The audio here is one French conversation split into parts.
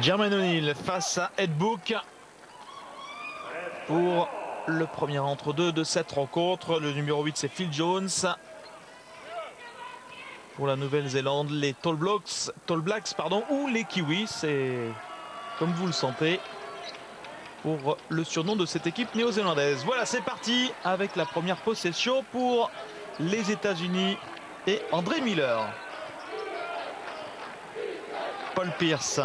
Jermaine O'Neill face à Ed Book pour le premier entre deux de cette rencontre. Le numéro 8, c'est Phil Jones. Pour la Nouvelle-Zélande, les Tall Blacks ou les Kiwis, c'est comme vous le sentez pour le surnom de cette équipe néo-zélandaise. Voilà, c'est parti avec la première possession pour les États-Unis et André Miller. Paul Pierce.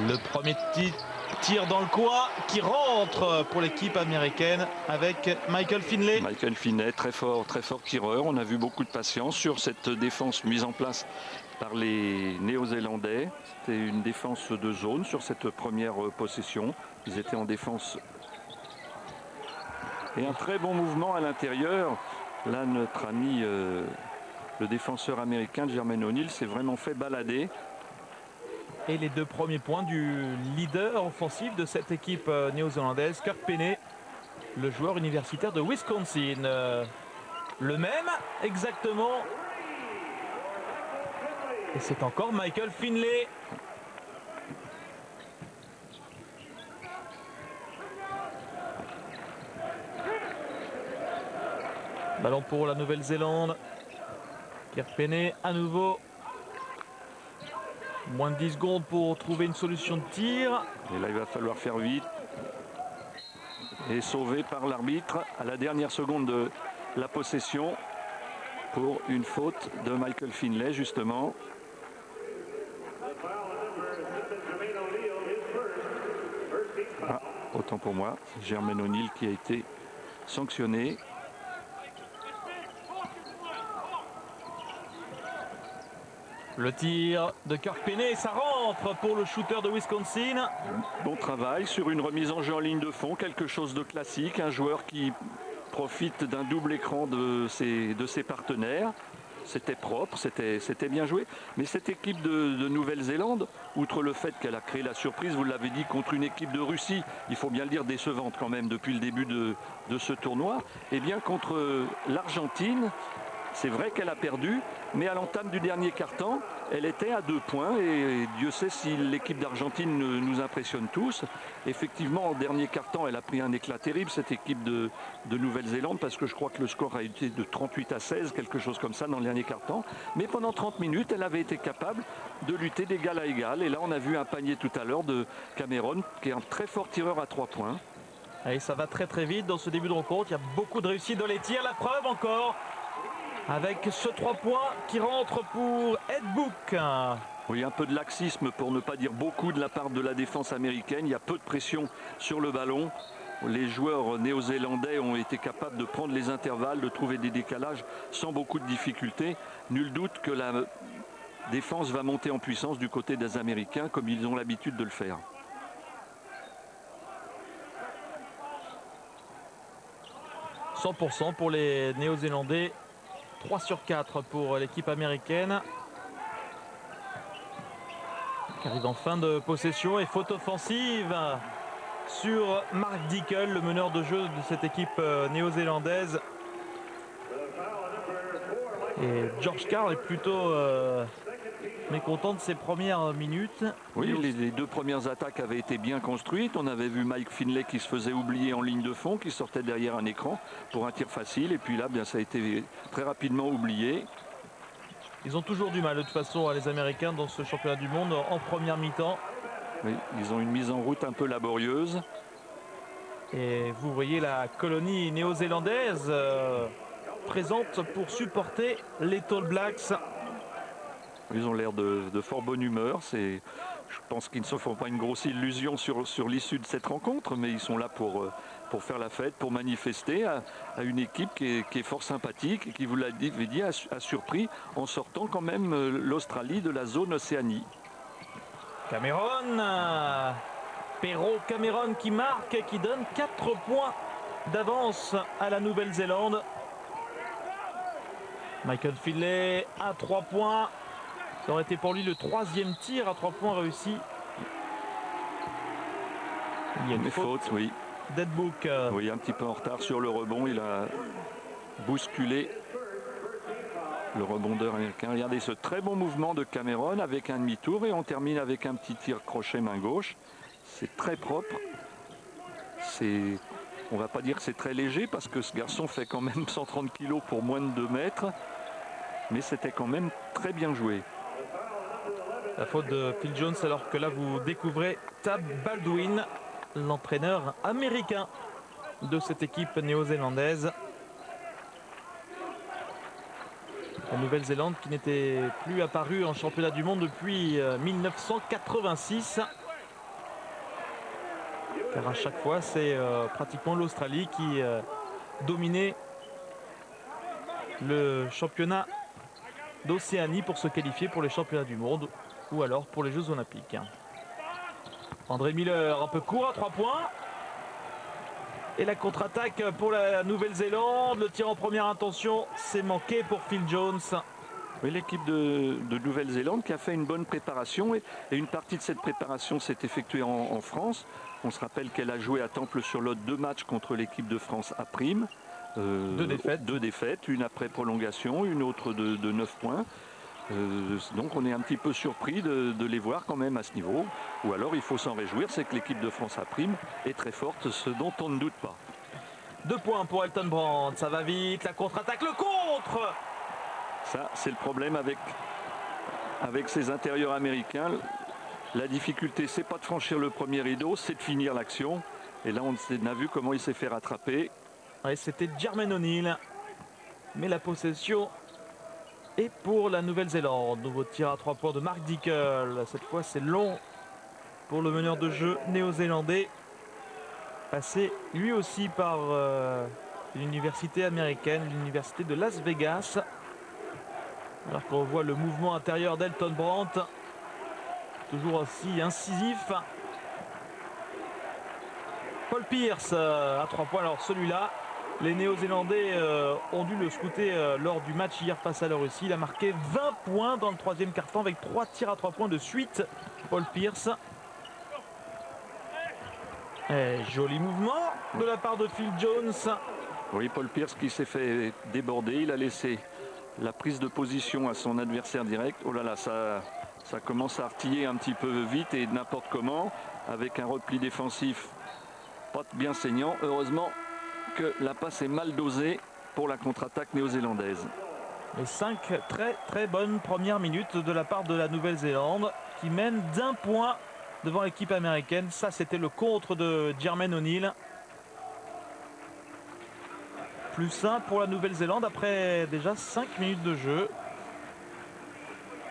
Le premier tir dans le coin qui rentre pour l'équipe américaine avec Michael Finlay. Michael Finlay, très fort tireur. On a vu beaucoup de patience sur cette défense mise en place par les Néo-Zélandais. C'était une défense de zone sur cette première possession. Ils étaient en défense. Et un très bon mouvement à l'intérieur. Là, notre ami, le défenseur américain Jermaine O'Neill, s'est vraiment fait balader. Et les deux premiers points du leader offensif de cette équipe néo-zélandaise, Kirk Penney, le joueur universitaire de Wisconsin. Le même, exactement. Et c'est encore Michael Finlay. Ballon pour la Nouvelle-Zélande. Kirk Penney à nouveau. Moins de 10 secondes pour trouver une solution de tir. Et là, il va falloir faire vite. Et sauvé par l'arbitre à la dernière seconde de la possession pour une faute de Michael Finlay, justement. Ah, autant pour moi, Jermaine O'Neill qui a été sanctionné. Le tir de Kirk Penney, ça rentre pour le shooter de Wisconsin. Bon travail sur une remise en jeu en ligne de fond, quelque chose de classique. Un joueur qui profite d'un double écran de ses partenaires. C'était propre, c'était bien joué. Mais cette équipe de Nouvelle-Zélande, outre le fait qu'elle a créé la surprise, vous l'avez dit, contre une équipe de Russie, il faut bien le dire, décevante quand même depuis le début de ce tournoi, et bien contre l'Argentine, c'est vrai qu'elle a perdu, mais à l'entame du dernier quart-temps, elle était à 2 points. Et Dieu sait si l'équipe d'Argentine nous impressionne tous. Effectivement, en dernier quart-temps, elle a pris un éclat terrible, cette équipe de Nouvelle-Zélande, parce que je crois que le score a été de 38-16, quelque chose comme ça dans le dernier quart-temps. Mais pendant 30 minutes, elle avait été capable de lutter d'égal à égal. Et là, on a vu un panier tout à l'heure de Cameron, qui est un très fort tireur à 3 points. Et ça va très très vite dans ce début de rencontre. Il y a beaucoup de réussite dans les tirs. La preuve encore avec ce 3 points qui rentre pour Ed Book. Oui, un peu de laxisme pour ne pas dire beaucoup de la part de la défense américaine. Il y a peu de pression sur le ballon. Les joueurs néo-zélandais ont été capables de prendre les intervalles, de trouver des décalages sans beaucoup de difficultés. Nul doute que la défense va monter en puissance du côté des Américains comme ils ont l'habitude de le faire. « 100% pour les Néo-Zélandais. 3 sur 4 pour l'équipe américaine. Qui arrive en fin de possession et faute offensive sur Mark Dickel, le meneur de jeu de cette équipe néo-zélandaise. Et George Karl est plutôt mécontent de ses premières minutes. Oui, les deux premières attaques avaient été bien construites. On avait vu Mike Finlay qui se faisait oublier en ligne de fond, qui sortait derrière un écran pour un tir facile. Et puis là, bien, ça a été très rapidement oublié. Ils ont toujours du mal, de toute façon, les Américains, dans ce championnat du monde, en première mi-temps. Oui, ils ont une mise en route un peu laborieuse. Et vous voyez la colonie néo-zélandaise présente pour supporter les Tall Blacks. Ils ont l'air de fort bonne humeur. Je pense qu'ils ne se font pas une grosse illusion sur l'issue de cette rencontre, mais ils sont là pour faire la fête, pour manifester à une équipe qui est fort sympathique et qui, vous l'avez dit, a surpris en sortant quand même l'Australie de la zone Océanie. Cameron, Perrault Cameron qui marque et qui donne 4 points d'avance à la Nouvelle-Zélande. Michael Finlay à 3 points. Ça aurait été pour lui le 3e tir à 3 points réussi. Il y a une faute, oui. d'Ed Book. Oui, un petit peu en retard sur le rebond. Il a bousculé le rebondeur américain. Regardez ce très bon mouvement de Cameron avec un demi-tour et on termine avec un petit tir crochet main gauche. C'est très propre. On ne va pas dire que c'est très léger parce que ce garçon fait quand même 130 kg pour moins de 2 mètres. Mais c'était quand même très bien joué. La faute de Phil Jones, alors que là vous découvrez Tab Baldwin, l'entraîneur américain de cette équipe néo-zélandaise. La Nouvelle-Zélande qui n'était plus apparue en championnat du monde depuis 1986. Car à chaque fois, c'est pratiquement l'Australie qui dominait le championnat d'Océanie pour se qualifier pour les championnats du monde ou alors pour les Jeux Olympiques. André Miller, un peu court à 3 points. Et la contre-attaque pour la Nouvelle-Zélande. Le tir en première intention, c'est manqué pour Phil Jones. Oui, l'équipe de Nouvelle-Zélande qui a fait une bonne préparation et une partie de cette préparation s'est effectuée en France. On se rappelle qu'elle a joué à Temple-sur-Lot 2 matchs contre l'équipe de France à prime. 2 défaites. 2 défaites, une après prolongation, une autre de 9 points. Donc on est un petit peu surpris de les voir quand même à ce niveau. Ou alors il faut s'en réjouir, c'est que l'équipe de France à prime est très forte, ce dont on ne doute pas. 2 points pour Elton Brand, ça va vite, la contre-attaque, le contre. Ça, c'est le problème avec ces intérieurs américains. La difficulté, c'est pas de franchir le premier rideau, c'est de finir l'action. Et là, on a vu comment il s'est fait rattraper. Ouais, c'était Jermaine O'Neill. Mais la possession est pour la Nouvelle-Zélande. Nouveau tir à 3 points de Mark Dickel. Cette fois, c'est long pour le meneur de jeu néo-zélandais. Passé lui aussi par l'université américaine, l'université de Las Vegas. Alors qu'on voit le mouvement intérieur d'Elton Brandt, toujours aussi incisif. Paul Pierce à 3 points. Alors celui-là, les Néo-Zélandais ont dû le scouter lors du match hier face à la Russie. Il a marqué 20 points dans le 3e quart-temps avec 3 tirs à 3 points de suite. Paul Pierce. Et joli mouvement de la part de Phil Jones. Oui, Paul Pierce qui s'est fait déborder. Il a laissé la prise de position à son adversaire direct. Oh là là, ça commence à artiller un petit peu vite et n'importe comment, avec un repli défensif pas bien saignant. Heureusement que la passe est mal dosée pour la contre-attaque néo-zélandaise. Et 5 très bonnes premières minutes de la part de la Nouvelle-Zélande qui mène d'1 point devant l'équipe américaine. Ça, c'était le contre de Jermaine O'Neill. Plus 1 pour la Nouvelle-Zélande après déjà 5 minutes de jeu.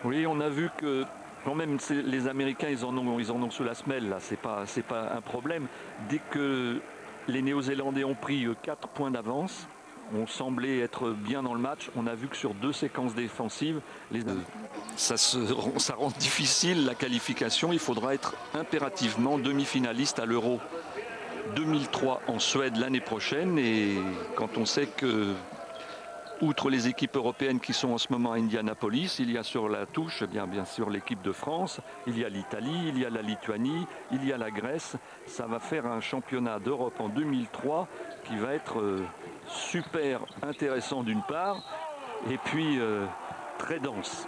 Oui, on a vu que quand même les Américains, ils en ont sous la semelle. Là, c'est pas un problème. Dès que les Néo-Zélandais ont pris 4 points d'avance, on semblait être bien dans le match. On a vu que sur 2 séquences défensives, ça rend difficile la qualification. Il faudra être impérativement demi-finaliste à l'Euro 2003 en Suède l'année prochaine. Et quand on sait que, outre les équipes européennes qui sont en ce moment à Indianapolis, il y a sur la touche bien sûr l'équipe de France, il y a l'Italie, il y a la Lituanie, il y a la Grèce. Ça va faire un championnat d'Europe en 2003 qui va être super intéressant d'une part et puis très dense.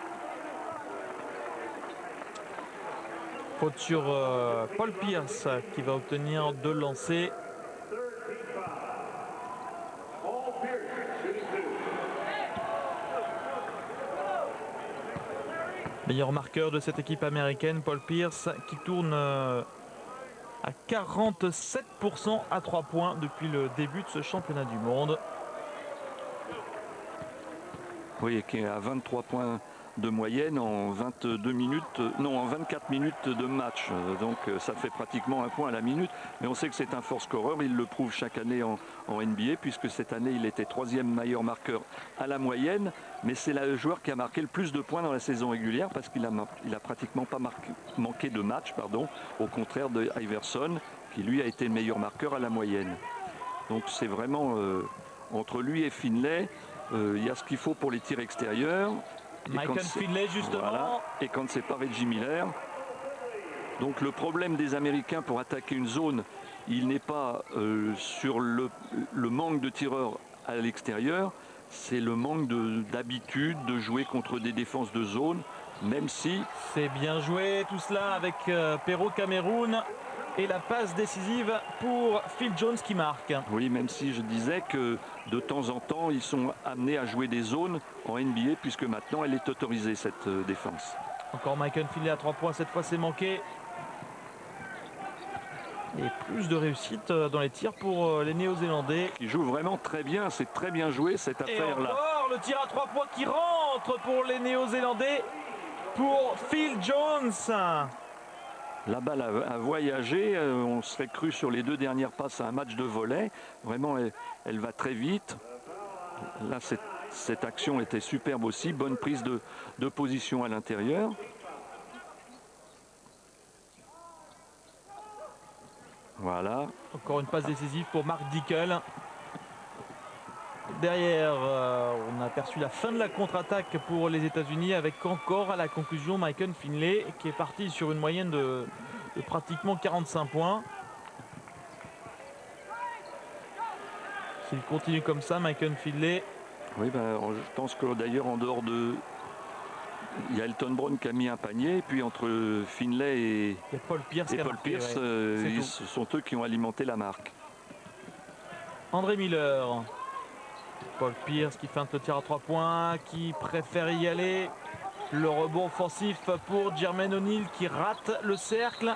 Faute sur Paul Pierce qui va obtenir 2 lancers. Meilleur marqueur de cette équipe américaine, Paul Pierce, qui tourne à 47% à 3 points depuis le début de ce championnat du monde. Oui, qui est à 23 points de moyenne en 22 minutes, non, en 24 minutes de match. Donc ça fait pratiquement 1 point à la minute. Mais on sait que c'est un fort scoreur. Il le prouve chaque année en NBA, puisque cette année, il était 3e meilleur marqueur à la moyenne. Mais c'est le joueur qui a marqué le plus de points dans la saison régulière, parce qu'il a pratiquement pas manqué de match, au contraire de Iverson, qui lui a été le meilleur marqueur à la moyenne. Donc c'est vraiment entre lui et Finlay, il y a ce qu'il faut pour les tirs extérieurs. Michael Finlay justement. Voilà. Et quand c'est pas Reggie Miller. Donc le problème des Américains pour attaquer une zone, il n'est pas sur le manque de tireurs à l'extérieur, c'est le manque d'habitude de jouer contre des défenses de zone, même si... C'est bien joué tout cela avec Perrault Cameroun et la passe décisive pour Phil Jones qui marque. Oui, même si je disais que de temps en temps, ils sont amenés à jouer des zones en NBA puisque maintenant elle est autorisée cette défense. Encore Michael Finlay à 3 points, cette fois c'est manqué. Et plus de réussite dans les tirs pour les Néo-Zélandais. Ils jouent vraiment très bien, c'est très bien joué cette affaire-là. Et encore le tir à 3 points qui rentre pour les Néo-Zélandais, pour Phil Jones. La balle a voyagé, on serait cru sur les 2 dernières passes à un match de volley. Vraiment, elle va très vite. Là, cette action était superbe aussi, bonne prise de position à l'intérieur. Voilà. Encore une passe décisive pour Mark Dickel. Derrière, on a aperçu la fin de la contre-attaque pour les États-Unis avec encore à la conclusion Michael Finlay qui est parti sur une moyenne de pratiquement 45 points. S'il continue comme ça, Michael Finlay. Oui, je pense que d'ailleurs en dehors de... Il y a Elton Brown qui a mis un panier, et puis entre Finlay et Paul Pierce, ouais. Ce sont eux qui ont alimenté la marque. André Miller. Paul Pierce qui feinte le tir à 3 points, qui préfère y aller. Le rebond offensif pour Jermaine O'Neal qui rate le cercle.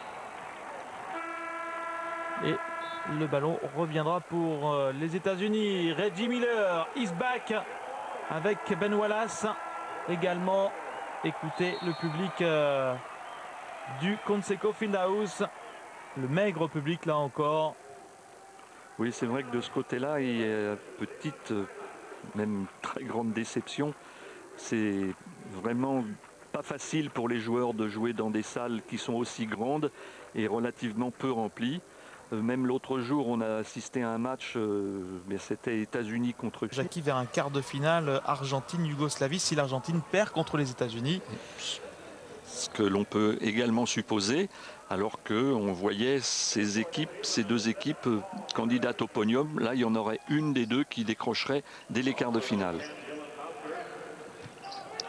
Et le ballon reviendra pour les États-Unis. Reggie Miller is back avec Ben Wallace également. Écoutez le public du Conseco Fieldhouse, le maigre public là encore. Oui, c'est vrai que de ce côté-là, il y a petite, même très grande déception. C'est vraiment pas facile pour les joueurs de jouer dans des salles qui sont aussi grandes et relativement peu remplies. Même l'autre jour, on a assisté à un match, mais c'était États-Unis contre Chypre. Jackie vers un quart de finale Argentine-Yougoslavie si l'Argentine perd contre les États-Unis. Ce que l'on peut également supposer, alors qu'on voyait ces deux équipes candidates au podium. Là, il y en aurait une des deux qui décrocherait dès les quarts de finale.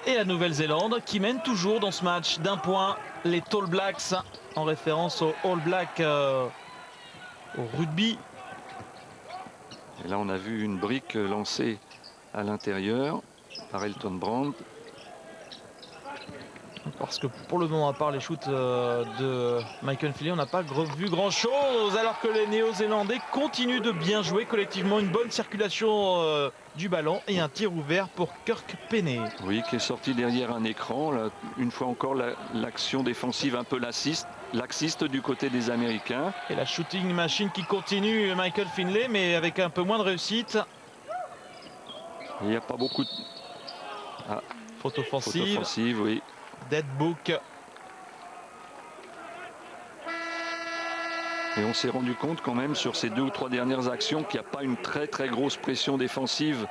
Et la Nouvelle-Zélande qui mène toujours dans ce match d'un point. Les Tall Blacks, en référence aux All Blacks au rugby. Et là, on a vu une brique lancée à l'intérieur par Elton Brand. Parce que pour le moment, à part les shoots de Michael Finlay, on n'a pas vu grand chose, alors que les Néo-Zélandais continuent de bien jouer collectivement. Une bonne circulation du ballon et un tir ouvert pour Kirk Penney. Oui, qui est sorti derrière un écran. Là, une fois encore, l'action défensive un peu laxiste du côté des Américains. Et la shooting machine qui continue, Michael Finlay, mais avec un peu moins de réussite. Il n'y a pas beaucoup de... Faute offensive. Faute offensive, oui. Dead book. Et on s'est rendu compte quand même sur ces 2 ou 3 dernières actions qu'il n'y a pas une très grosse pression défensive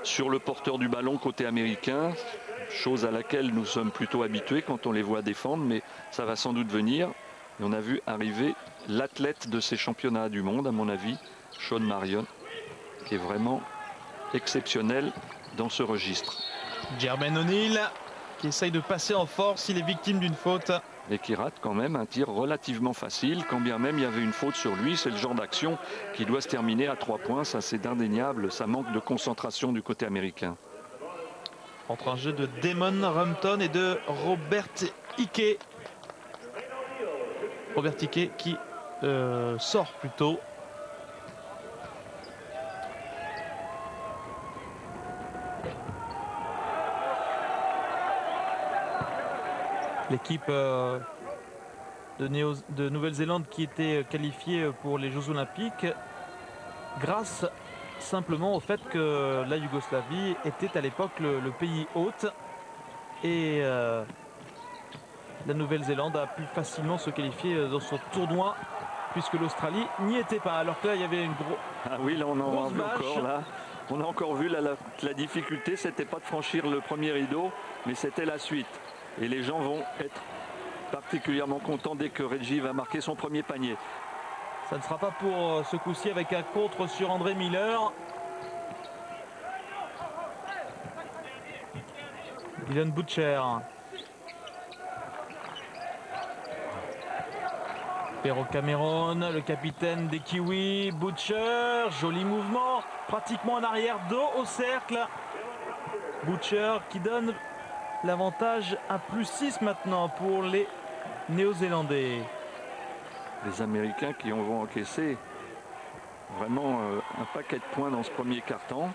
sur le porteur du ballon côté américain. Chose à laquelle nous sommes plutôt habitués quand on les voit défendre, mais ça va sans doute venir. Et on a vu arriver l'athlète de ces championnats du monde, à mon avis, Sean Marion, qui est vraiment exceptionnel dans ce registre. Jermaine O'Neal qui essaye de passer en force, il est victime d'une faute. Et qui rate quand même un tir relativement facile, quand bien même il y avait une faute sur lui. C'est le genre d'action qui doit se terminer à 3 points, ça c'est indéniable, ça manque de concentration du côté américain. Entre un jeu de Damon Rumpton et de Robert Hickey. Robert Hickey qui sort plutôt. L'équipe de Nouvelle-Zélande qui était qualifiée pour les Jeux Olympiques grâce simplement au fait que la Yougoslavie était à l'époque le pays hôte et la Nouvelle-Zélande a pu facilement se qualifier dans ce tournoi puisque l'Australie n'y était pas. Alors que là il y avait une grosse... Ah oui, là on en a vu encore là. On a encore vu la difficulté, c'était pas de franchir le premier rideau, mais c'était la suite. Et les gens vont être particulièrement contents dès que Reggie va marquer son premier panier. Ça ne sera pas pour ce coup-ci avec un contre sur André Miller. Dylan Butcher. Pero Cameron, le capitaine des Kiwis. Butcher, joli mouvement, pratiquement en arrière, dos au cercle. Butcher qui donne l'avantage à +6 maintenant pour les Néo-Zélandais. Les Américains qui vont encaisser vraiment un paquet de points dans ce premier quart-temps.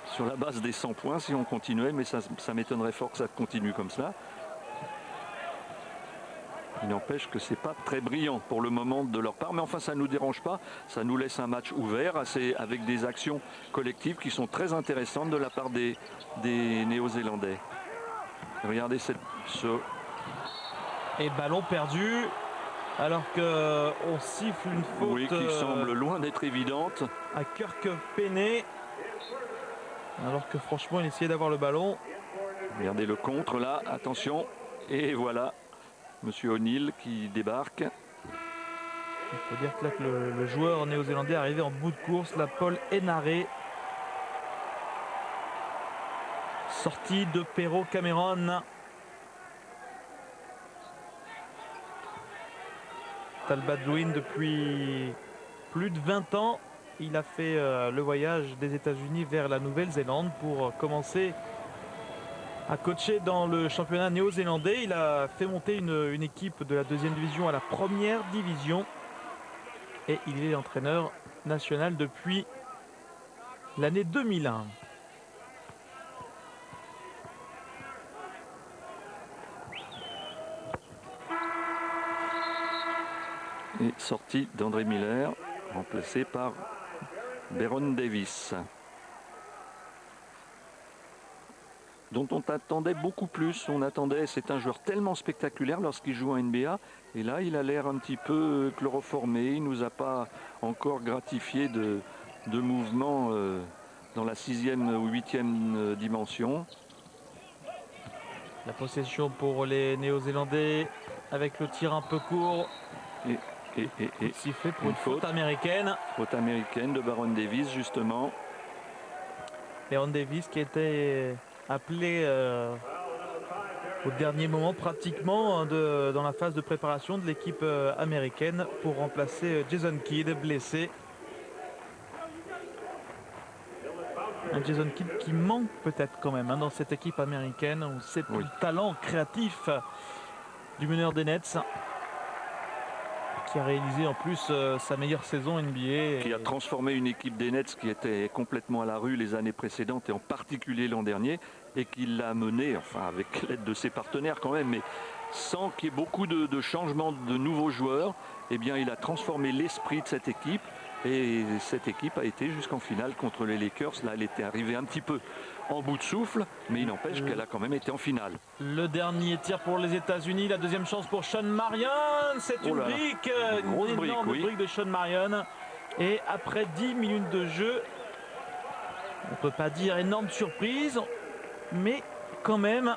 Sur la base des 100 points si on continuait, mais ça m'étonnerait fort que ça continue comme ça. Il n'empêche que c'est pas très brillant pour le moment de leur part, mais enfin ça ne nous dérange pas, ça nous laisse un match ouvert avec des actions collectives qui sont très intéressantes de la part des Néo-Zélandais. Regardez ce... Et ballon perdu, alors qu'on siffle une faute, oui, qui semble loin d'être évidente, à Kirk Penney, alors que franchement il essayait d'avoir le ballon. Regardez le contre là, attention, et voilà Monsieur O'Neill qui débarque. Il faut dire que, là, que le joueur néo-zélandais est arrivé en bout de course, la Paul Enaré. Sortie de Pero Cameron. Talbot Dwayne depuis plus de 20 ans. Il a fait le voyage des États-Unis vers la Nouvelle-Zélande pour commencer à coacher dans le championnat néo-zélandais. Il a fait monter une équipe de la 2e division à la 1re division. Et il est entraîneur national depuis l'année 2001. Et sortie d'André Miller, remplacé par Baron Davis, dont on attendait beaucoup plus. On attendait, c'est un joueur tellement spectaculaire lorsqu'il joue en NBA, et là il a l'air un petit peu chloroformé. Il nous a pas encore gratifié de mouvements dans la 6e ou 8e dimension. La possession pour les Néo-Zélandais avec le tir un peu court. Et sifflé pour une faute américaine. Faute américaine de Baron Davis justement. Baron Davis qui était appelé au dernier moment pratiquement dans la phase de préparation de l'équipe américaine pour remplacer Jason Kidd blessé. Un Jason Kidd qui manque peut-être quand même dans cette équipe américaine. On sait tout le talent créatif du meneur des Nets, qui a réalisé en plus sa meilleure saison NBA. Qui a transformé une équipe des Nets qui était complètement à la rue les années précédentes et en particulier l'an dernier, et qui l'a mené, enfin avec l'aide de ses partenaires quand même, mais sans qu'il y ait beaucoup de changements de nouveaux joueurs. Eh bien il a transformé l'esprit de cette équipe, et cette équipe a été jusqu'en finale contre les Lakers. Là elle était arrivée un petit peu en bout de souffle, mais il n'empêche qu'elle a quand même été en finale. Le dernier tir pour les États-Unis, la 2e chance pour Sean Marion. C'est une brique, une énorme brique de Sean Marion. Et après 10 minutes de jeu, on ne peut pas dire énorme surprise, mais quand même,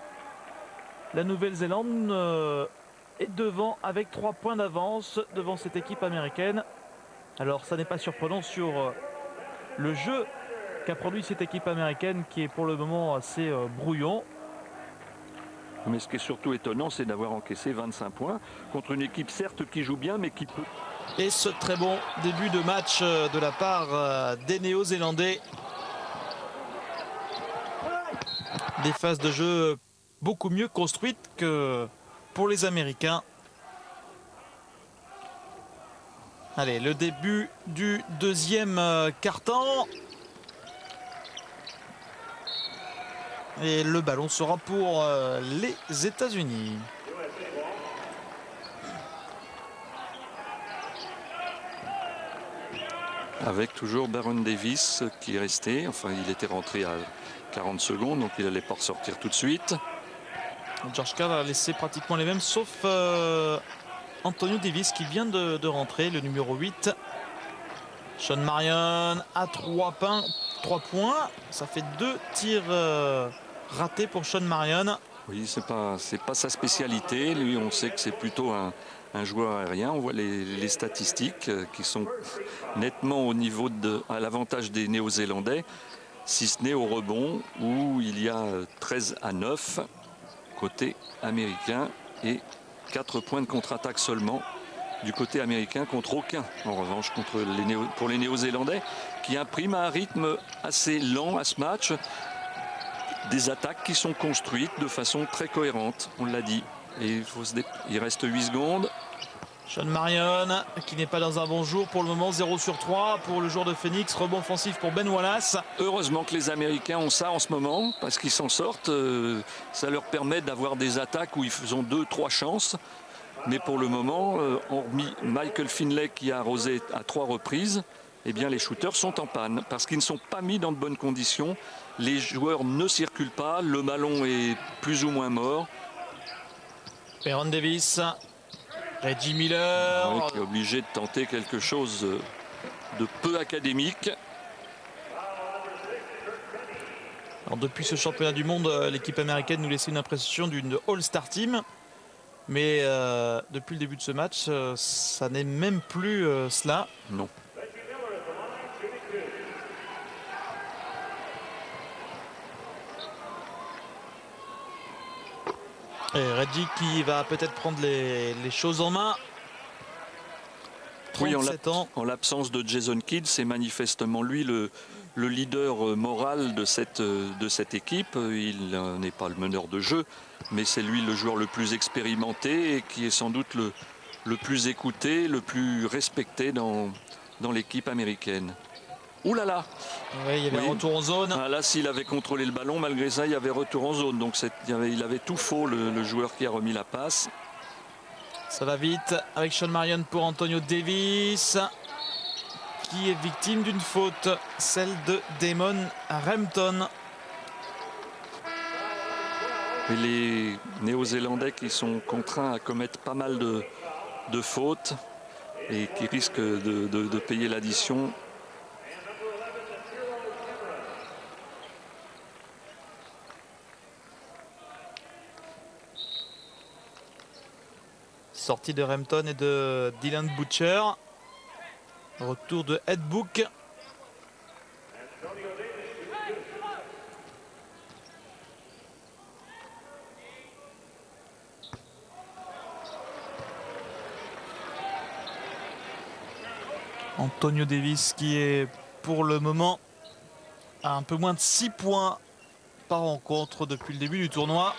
la Nouvelle-Zélande est devant avec 3 points d'avance devant cette équipe américaine. Alors ça n'est pas surprenant sur le jeu qu'a produit cette équipe américaine, qui est pour le moment assez brouillon. Mais ce qui est surtout étonnant, c'est d'avoir encaissé 25 points contre une équipe certes qui joue bien, mais qui peut... Et ce très bon début de match de la part des Néo-Zélandais. Des phases de jeu beaucoup mieux construites que pour les Américains. Allez, le début du 2e quart-temps. Et le ballon sera pour les États-Unis. Avec toujours Baron Davis qui est resté. Enfin, il était rentré à 40 secondes, donc il n'allait pas ressortir tout de suite. George Karl a laissé pratiquement les mêmes, sauf Antonio Davis qui vient de rentrer, le numéro 8. Sean Marion à 3 points. Ça fait 2 tirs ratés pour Sean Marion. Oui, c'est pas sa spécialité. Lui, on sait que c'est plutôt un joueur aérien. On voit les statistiques qui sont nettement au niveau à l'avantage des Néo-Zélandais. si ce n'est au rebond où il y a 13-9 côté américain et 4 points de contre-attaque seulement du côté américain contre aucun en revanche pour les Néo-Zélandais qui impriment un rythme assez lent à ce match. Des attaques qui sont construites de façon très cohérente, on l'a dit. Et il reste 8 secondes. Sean Marion qui n'est pas dans un bon jour pour le moment, 0 sur 3 pour le joueur de Phoenix. Rebond offensif pour Ben Wallace. Heureusement que les Américains ont ça en ce moment parce qu'ils s'en sortent. Ça leur permet d'avoir des attaques où ils ont 2-3 chances. Mais pour le moment, hormis Michael Finlay qui a arrosé à 3 reprises, eh bien les shooters sont en panne parce qu'ils ne sont pas mis dans de bonnes conditions. Les joueurs ne circulent pas, le ballon est plus ou moins mort. Aaron Davis, Reggie Miller. Oui, qui est obligé de tenter quelque chose de peu académique. Alors, depuis ce championnat du monde, l'équipe américaine nous laissait une impression d'une All-Star Team. Mais depuis le début de ce match, ça n'est même plus cela. Non. Et Reggie qui va peut-être prendre les choses en main. 37 ans. En l'absence de Jason Kidd, c'est manifestement lui le leader moral de cette équipe. Il n'est pas le meneur de jeu, mais c'est lui le joueur le plus expérimenté et qui est sans doute le plus écouté, le plus respecté dans l'équipe américaine. Ouh là là! Oui, il y avait un retour en zone. Ah, là, s'il avait contrôlé le ballon, malgré ça, il y avait retour en zone. Donc il avait tout faux, le joueur qui a remis la passe. Ça va vite avec Sean Marion pour Antonio Davis, qui est victime d'une faute, celle de Damon Rampton. Et les Néo-Zélandais qui sont contraints à commettre pas mal de fautes et qui risquent de payer l'addition. Sortie de Rampton et de Dylan Butcher. Retour de Ed Book. Antonio Davis qui est pour le moment à un peu moins de 6 points par rencontre depuis le début du tournoi.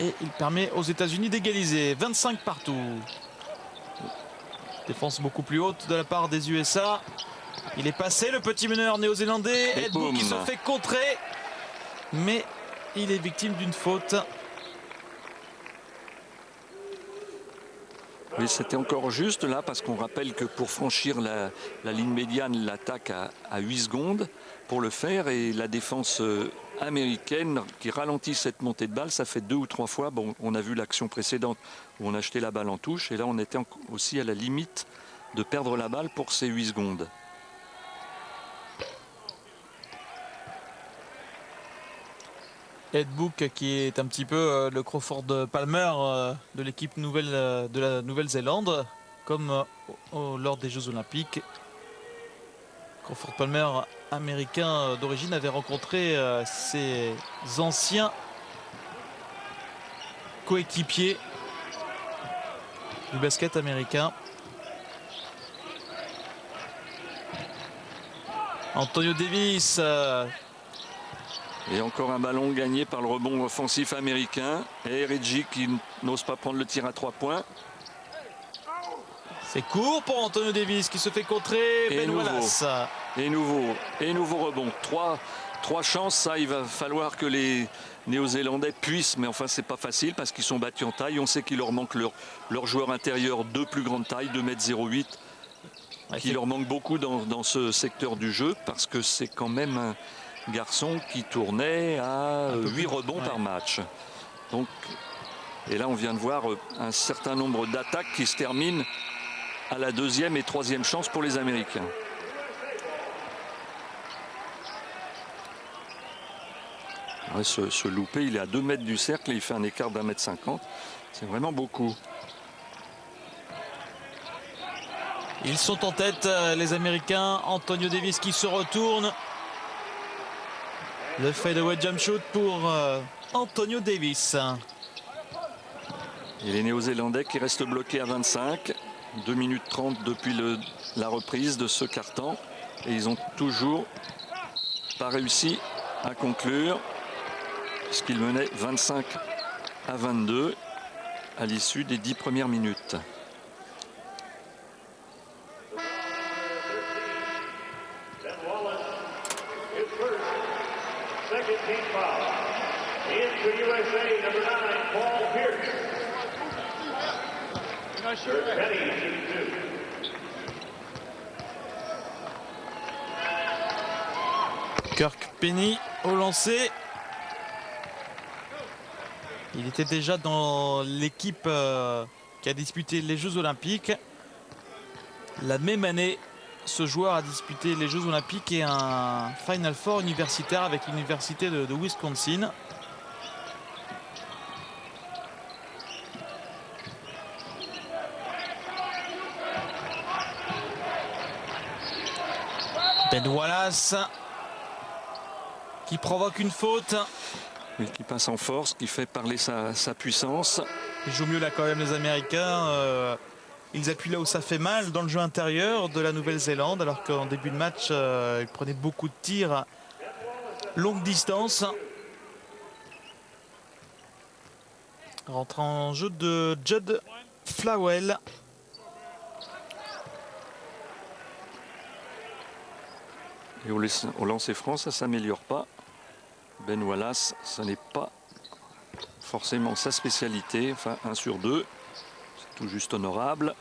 Et il permet aux États-Unis d'égaliser. 25 partout. Défense beaucoup plus haute de la part des USA. Il est passé, le petit meneur néo-zélandais. Ed Book qui se fait contrer. Mais il est victime d'une faute. Oui, c'était encore juste là parce qu'on rappelle que pour franchir la ligne médiane, l'attaque à 8 secondes pour le faire et la défense américaine qui ralentit cette montée de balle, ça fait 2 ou 3 fois. Bon, on a vu l'action précédente où on a jeté la balle en touche et là on était aussi à la limite de perdre la balle pour ces 8 secondes. Ed Book qui est un petit peu le Crawford Palmer de l'équipe de la Nouvelle-Zélande, comme lors des Jeux Olympiques. Crawford Palmer, américain d'origine, avait rencontré ses anciens coéquipiers du basket américain. Antonio Davis. Et encore un ballon gagné par le rebond offensif américain. Et Reggie qui n'ose pas prendre le tir à 3 points. C'est court pour Antonio Davis qui se fait contrer. Ben Wallace. Et nouveau rebond. Trois chances, ça il va falloir que les Néo-Zélandais puissent, mais enfin c'est pas facile parce qu'ils sont battus en taille. On sait qu'il leur manque leur joueur intérieur de plus grande taille, 2,08 m, qui leur manque beaucoup dans ce secteur du jeu parce que c'est quand même un garçon qui tournait à 8 rebonds par match. Donc, et là on vient de voir un certain nombre d'attaques qui se terminent à la 2e et 3e chance pour les Américains. Ouais, ce loupé, il est à 2 mètres du cercle et il fait un écart d'1,50 m. C'est vraiment beaucoup. Ils sont en tête, les Américains. Antonio Davis qui se retourne. Le fadeaway jump shoot pour Antonio Davis. Et les Néo-Zélandais qui restent bloqués à 25. 2 minutes 30 depuis la reprise de ce quart-temps. Et ils ont toujours pas réussi à conclure, puisqu'ils menaient 25-22 à l'issue des 10 premières minutes. Kirk Penney au lancer. Il était déjà dans l'équipe qui a disputé les Jeux Olympiques. La même année, ce joueur a disputé les Jeux Olympiques et un Final Four universitaire avec l'université de Wisconsin. Ben Wallace qui provoque une faute. Et qui passe en force, qui fait parler sa puissance. Ils jouent mieux là quand même les Américains. Ils appuient là où ça fait mal dans le jeu intérieur de la Nouvelle-Zélande, alors qu'en début de match, ils prenaient beaucoup de tirs à longue distance. Rentre en jeu de Judd Flawell. Et au lancer franc, ça ne s'améliore pas. Ben Wallace, ça n'est pas forcément sa spécialité. Enfin, 1 sur 2, c'est tout juste honorable.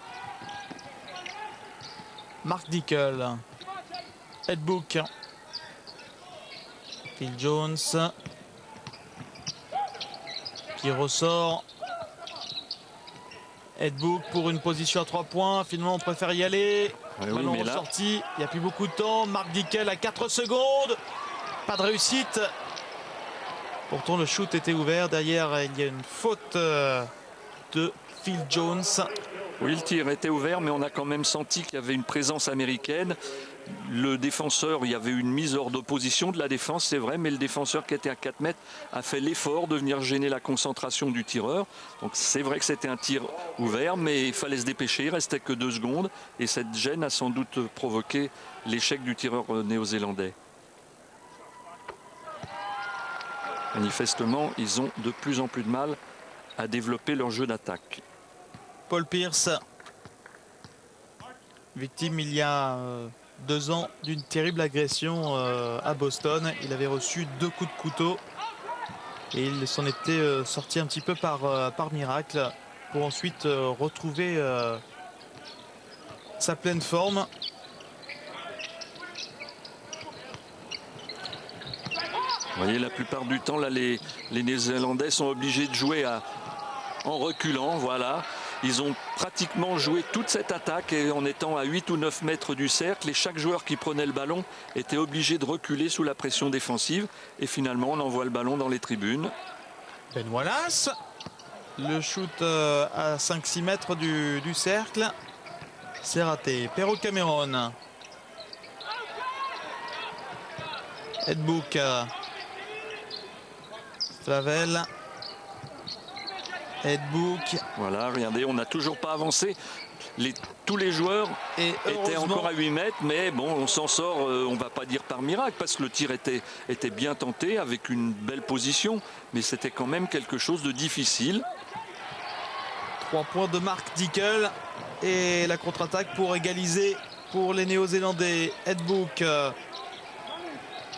Mark Dickel. Ed Book. Phil Jones. Qui ressort. Ed Book pour une position à 3 points. Finalement, on préfère y aller. Ouais, Ballon oui, ressorti. Là... Il n'y a plus beaucoup de temps. Mark Dickel à 4 secondes. Pas de réussite. Pourtant, le shoot était ouvert. Derrière, il y a une faute de Phil Jones. Oui, le tir était ouvert, mais on a quand même senti qu'il y avait une présence américaine. Le défenseur, il y avait une mise hors d'opposition de la défense, c'est vrai, mais le défenseur qui était à 4 mètres a fait l'effort de venir gêner la concentration du tireur. Donc c'est vrai que c'était un tir ouvert, mais il fallait se dépêcher, il restait que 2 secondes. Et cette gêne a sans doute provoqué l'échec du tireur néo-zélandais. Manifestement, ils ont de plus en plus de mal à développer leur jeu d'attaque. Paul Pierce, victime il y a 2 ans d'une terrible agression à Boston. Il avait reçu 2 coups de couteau et il s'en était sorti un petit peu par miracle pour ensuite retrouver sa pleine forme. Vous voyez, la plupart du temps, là, les Néo-Zélandais sont obligés de jouer en reculant. Voilà. Ils ont pratiquement joué toute cette attaque et en étant à 8 ou 9 mètres du cercle. Et chaque joueur qui prenait le ballon était obligé de reculer sous la pression défensive. Et finalement, on envoie le ballon dans les tribunes. Ben Wallace. Le shoot à 5-6 mètres du cercle. C'est raté. Perro Cameron. Ed Book. Flavel. Ed Book. Voilà, regardez, on n'a toujours pas avancé. Tous les joueurs étaient encore à 8 mètres, mais bon, on s'en sort, on ne va pas dire par miracle, parce que le tir était bien tenté, avec une belle position, mais c'était quand même quelque chose de difficile. 3 points de Mark Dickel, et la contre-attaque pour égaliser pour les Néo-Zélandais. Ed Book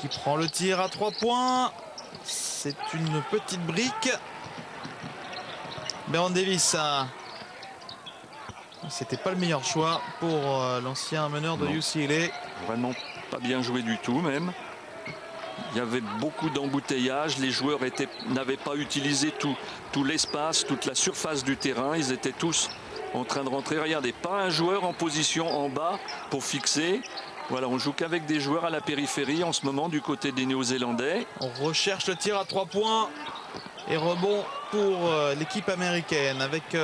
qui prend le tir à 3 points. C'est une petite brique. Baron Davis, c'était pas le meilleur choix pour l'ancien meneur de UCLA. Vraiment pas bien joué du tout même. Il y avait beaucoup d'embouteillages. Les joueurs n'avaient pas utilisé tout l'espace, toute la surface du terrain. Ils étaient tous en train de rentrer. Regardez, pas un joueur en position en bas pour fixer. Voilà, on joue qu'avec des joueurs à la périphérie en ce moment du côté des Néo-Zélandais. On recherche le tir à 3 points. Et rebond pour l'équipe américaine avec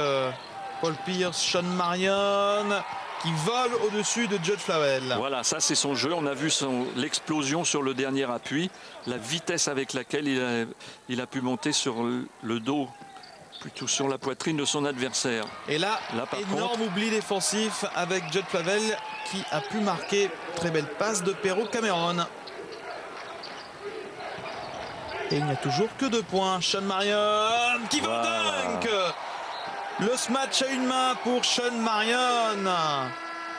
Paul Pierce, Sean Marion qui vole au-dessus de Judd Flawell. Voilà, ça c'est son jeu. On a vu l'explosion sur le dernier appui, la vitesse avec laquelle il a pu monter sur le dos, plutôt sur la poitrine de son adversaire. Et là énorme oubli défensif avec Judd Flawell qui a pu marquer. Très belle passe de Perrault Cameron. Et il n'y a toujours que 2 points. Sean Marion qui va dunk. Le smash à une main pour Sean Marion.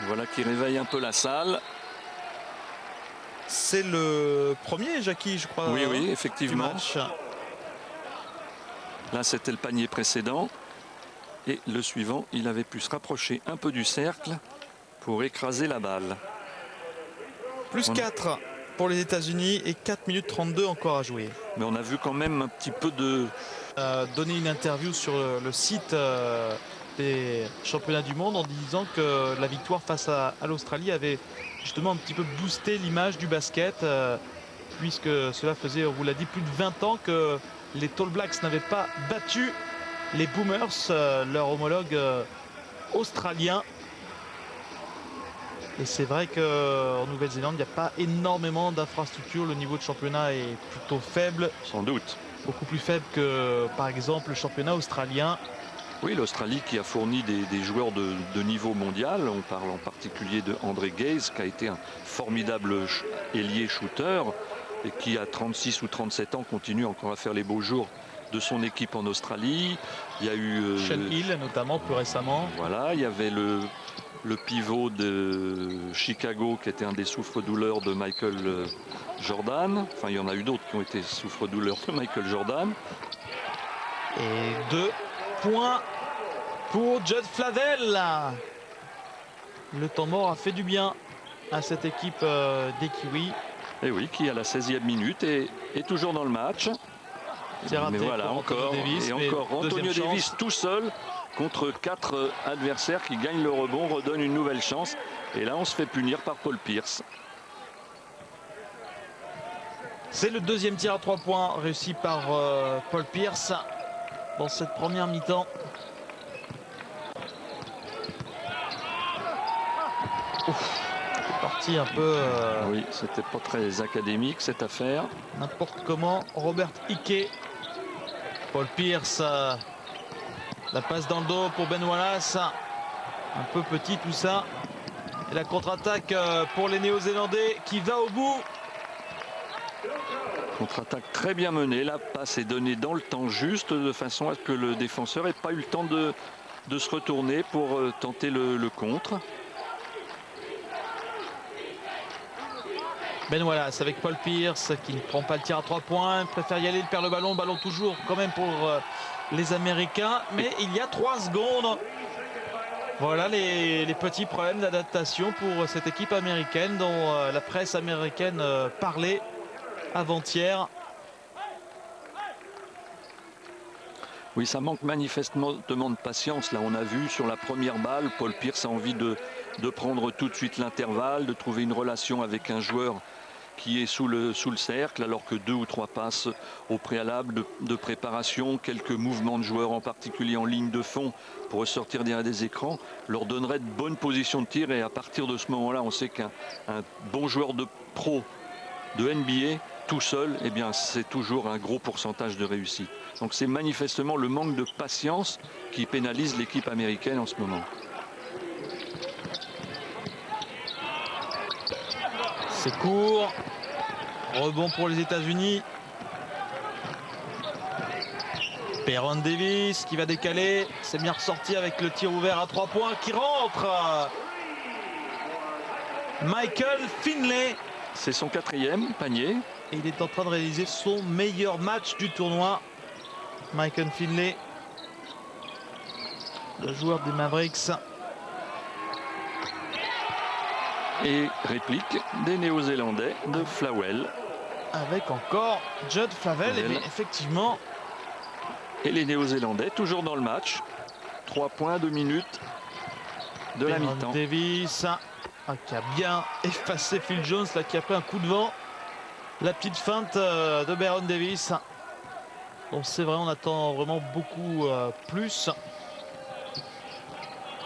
Voilà qui réveille un peu la salle. C'est le premier, Jackie, je crois. Oui, effectivement. Du match. Là, c'était le panier précédent. Et le suivant, il avait pu se rapprocher un peu du cercle pour écraser la balle. Plus 4 pour les États-Unis et 4 minutes 32 encore à jouer. Mais on a vu quand même un petit peu de... donner une interview sur le site des championnats du monde en disant que la victoire face à l'Australie avait justement un petit peu boosté l'image du basket puisque cela faisait, on vous l'a dit, plus de 20 ans que les Tall Blacks n'avaient pas battu les Boomers, leur homologue australien. Et c'est vrai qu'en Nouvelle-Zélande, il n'y a pas énormément d'infrastructures. Le niveau de championnat est plutôt faible. Sans doute. Beaucoup plus faible que, par exemple, le championnat australien. Oui, l'Australie qui a fourni des joueurs de niveau mondial. On parle en particulier de André Gaze, qui a été un formidable ailier shooter et qui, à 36 ou 37 ans, continue encore à faire les beaux jours de son équipe en Australie. Il y a eu... Sean Hill, notamment, plus récemment. Voilà, il y avait le pivot de Chicago qui était un des souffres-douleurs de Michael Jordan. Enfin, il y en a eu d'autres qui ont été souffres-douleurs de Michael Jordan. Et 2 points pour Judd Flawell. Le temps mort a fait du bien à cette équipe des Kiwis. Et oui, qui à la 16e minute est toujours dans le match. C'est raté. Mais voilà, encore Davis, et encore Antonio Davis tout seul contre 4 adversaires qui gagnent le rebond, redonne une nouvelle chance. Et là, on se fait punir par Paul Pierce. C'est le 2e tir à 3 points réussi par Paul Pierce dans cette première mi-temps. C'est parti un peu... Oui, c'était pas très académique cette affaire. N'importe comment. Robert Hickey. Paul Pierce. La passe dans le dos pour Ben Wallace. Un peu petit tout ça. Et la contre-attaque pour les Néo-Zélandais qui va au bout. Contre-attaque très bien menée. La passe est donnée dans le temps juste de façon à ce que le défenseur n'ait pas eu le temps de se retourner pour tenter le contre. Ben Wallace avec Paul Pierce qui ne prend pas le tir à 3 points. Il préfère y aller, il perd le ballon toujours quand même pour les Américains. Mais il y a 3 secondes. Voilà les petits problèmes d'adaptation pour cette équipe américaine dont la presse américaine parlait avant-hier. Oui, ça manque manifestement de patience. Là, on a vu sur la première balle, Paul Pierce a envie de prendre tout de suite l'intervalle, de trouver une relation avec un joueur qui est sous le cercle, alors que 2 ou 3 passes au préalable de préparation, quelques mouvements de joueurs en particulier en ligne de fond pour ressortir derrière des écrans, leur donnerait de bonnes positions de tir. Et à partir de ce moment-là, on sait qu'un bon joueur de pro de NBA tout seul, eh bien, c'est toujours un gros pourcentage de réussite. Donc c'est manifestement le manque de patience qui pénalise l'équipe américaine en ce moment. C'est court. Rebond pour les États-Unis. Baron Davis qui va décaler. C'est bien ressorti avec le tir ouvert à 3 points qui rentre. Michael Finlay. C'est son 4e panier. Et il est en train de réaliser son meilleur match du tournoi. Michael Finlay, le joueur des Mavericks. Et réplique des Néo-Zélandais de Flawell. Avec encore Judd Flawell. Mais effectivement. Et les Néo-Zélandais toujours dans le match. 3 points, 2 minutes de la mi-temps. Davis qui a bien effacé Phil Jones, là, qui a pris un coup de vent. La petite feinte de Baron Davis. Donc c'est vrai, on attend vraiment beaucoup plus.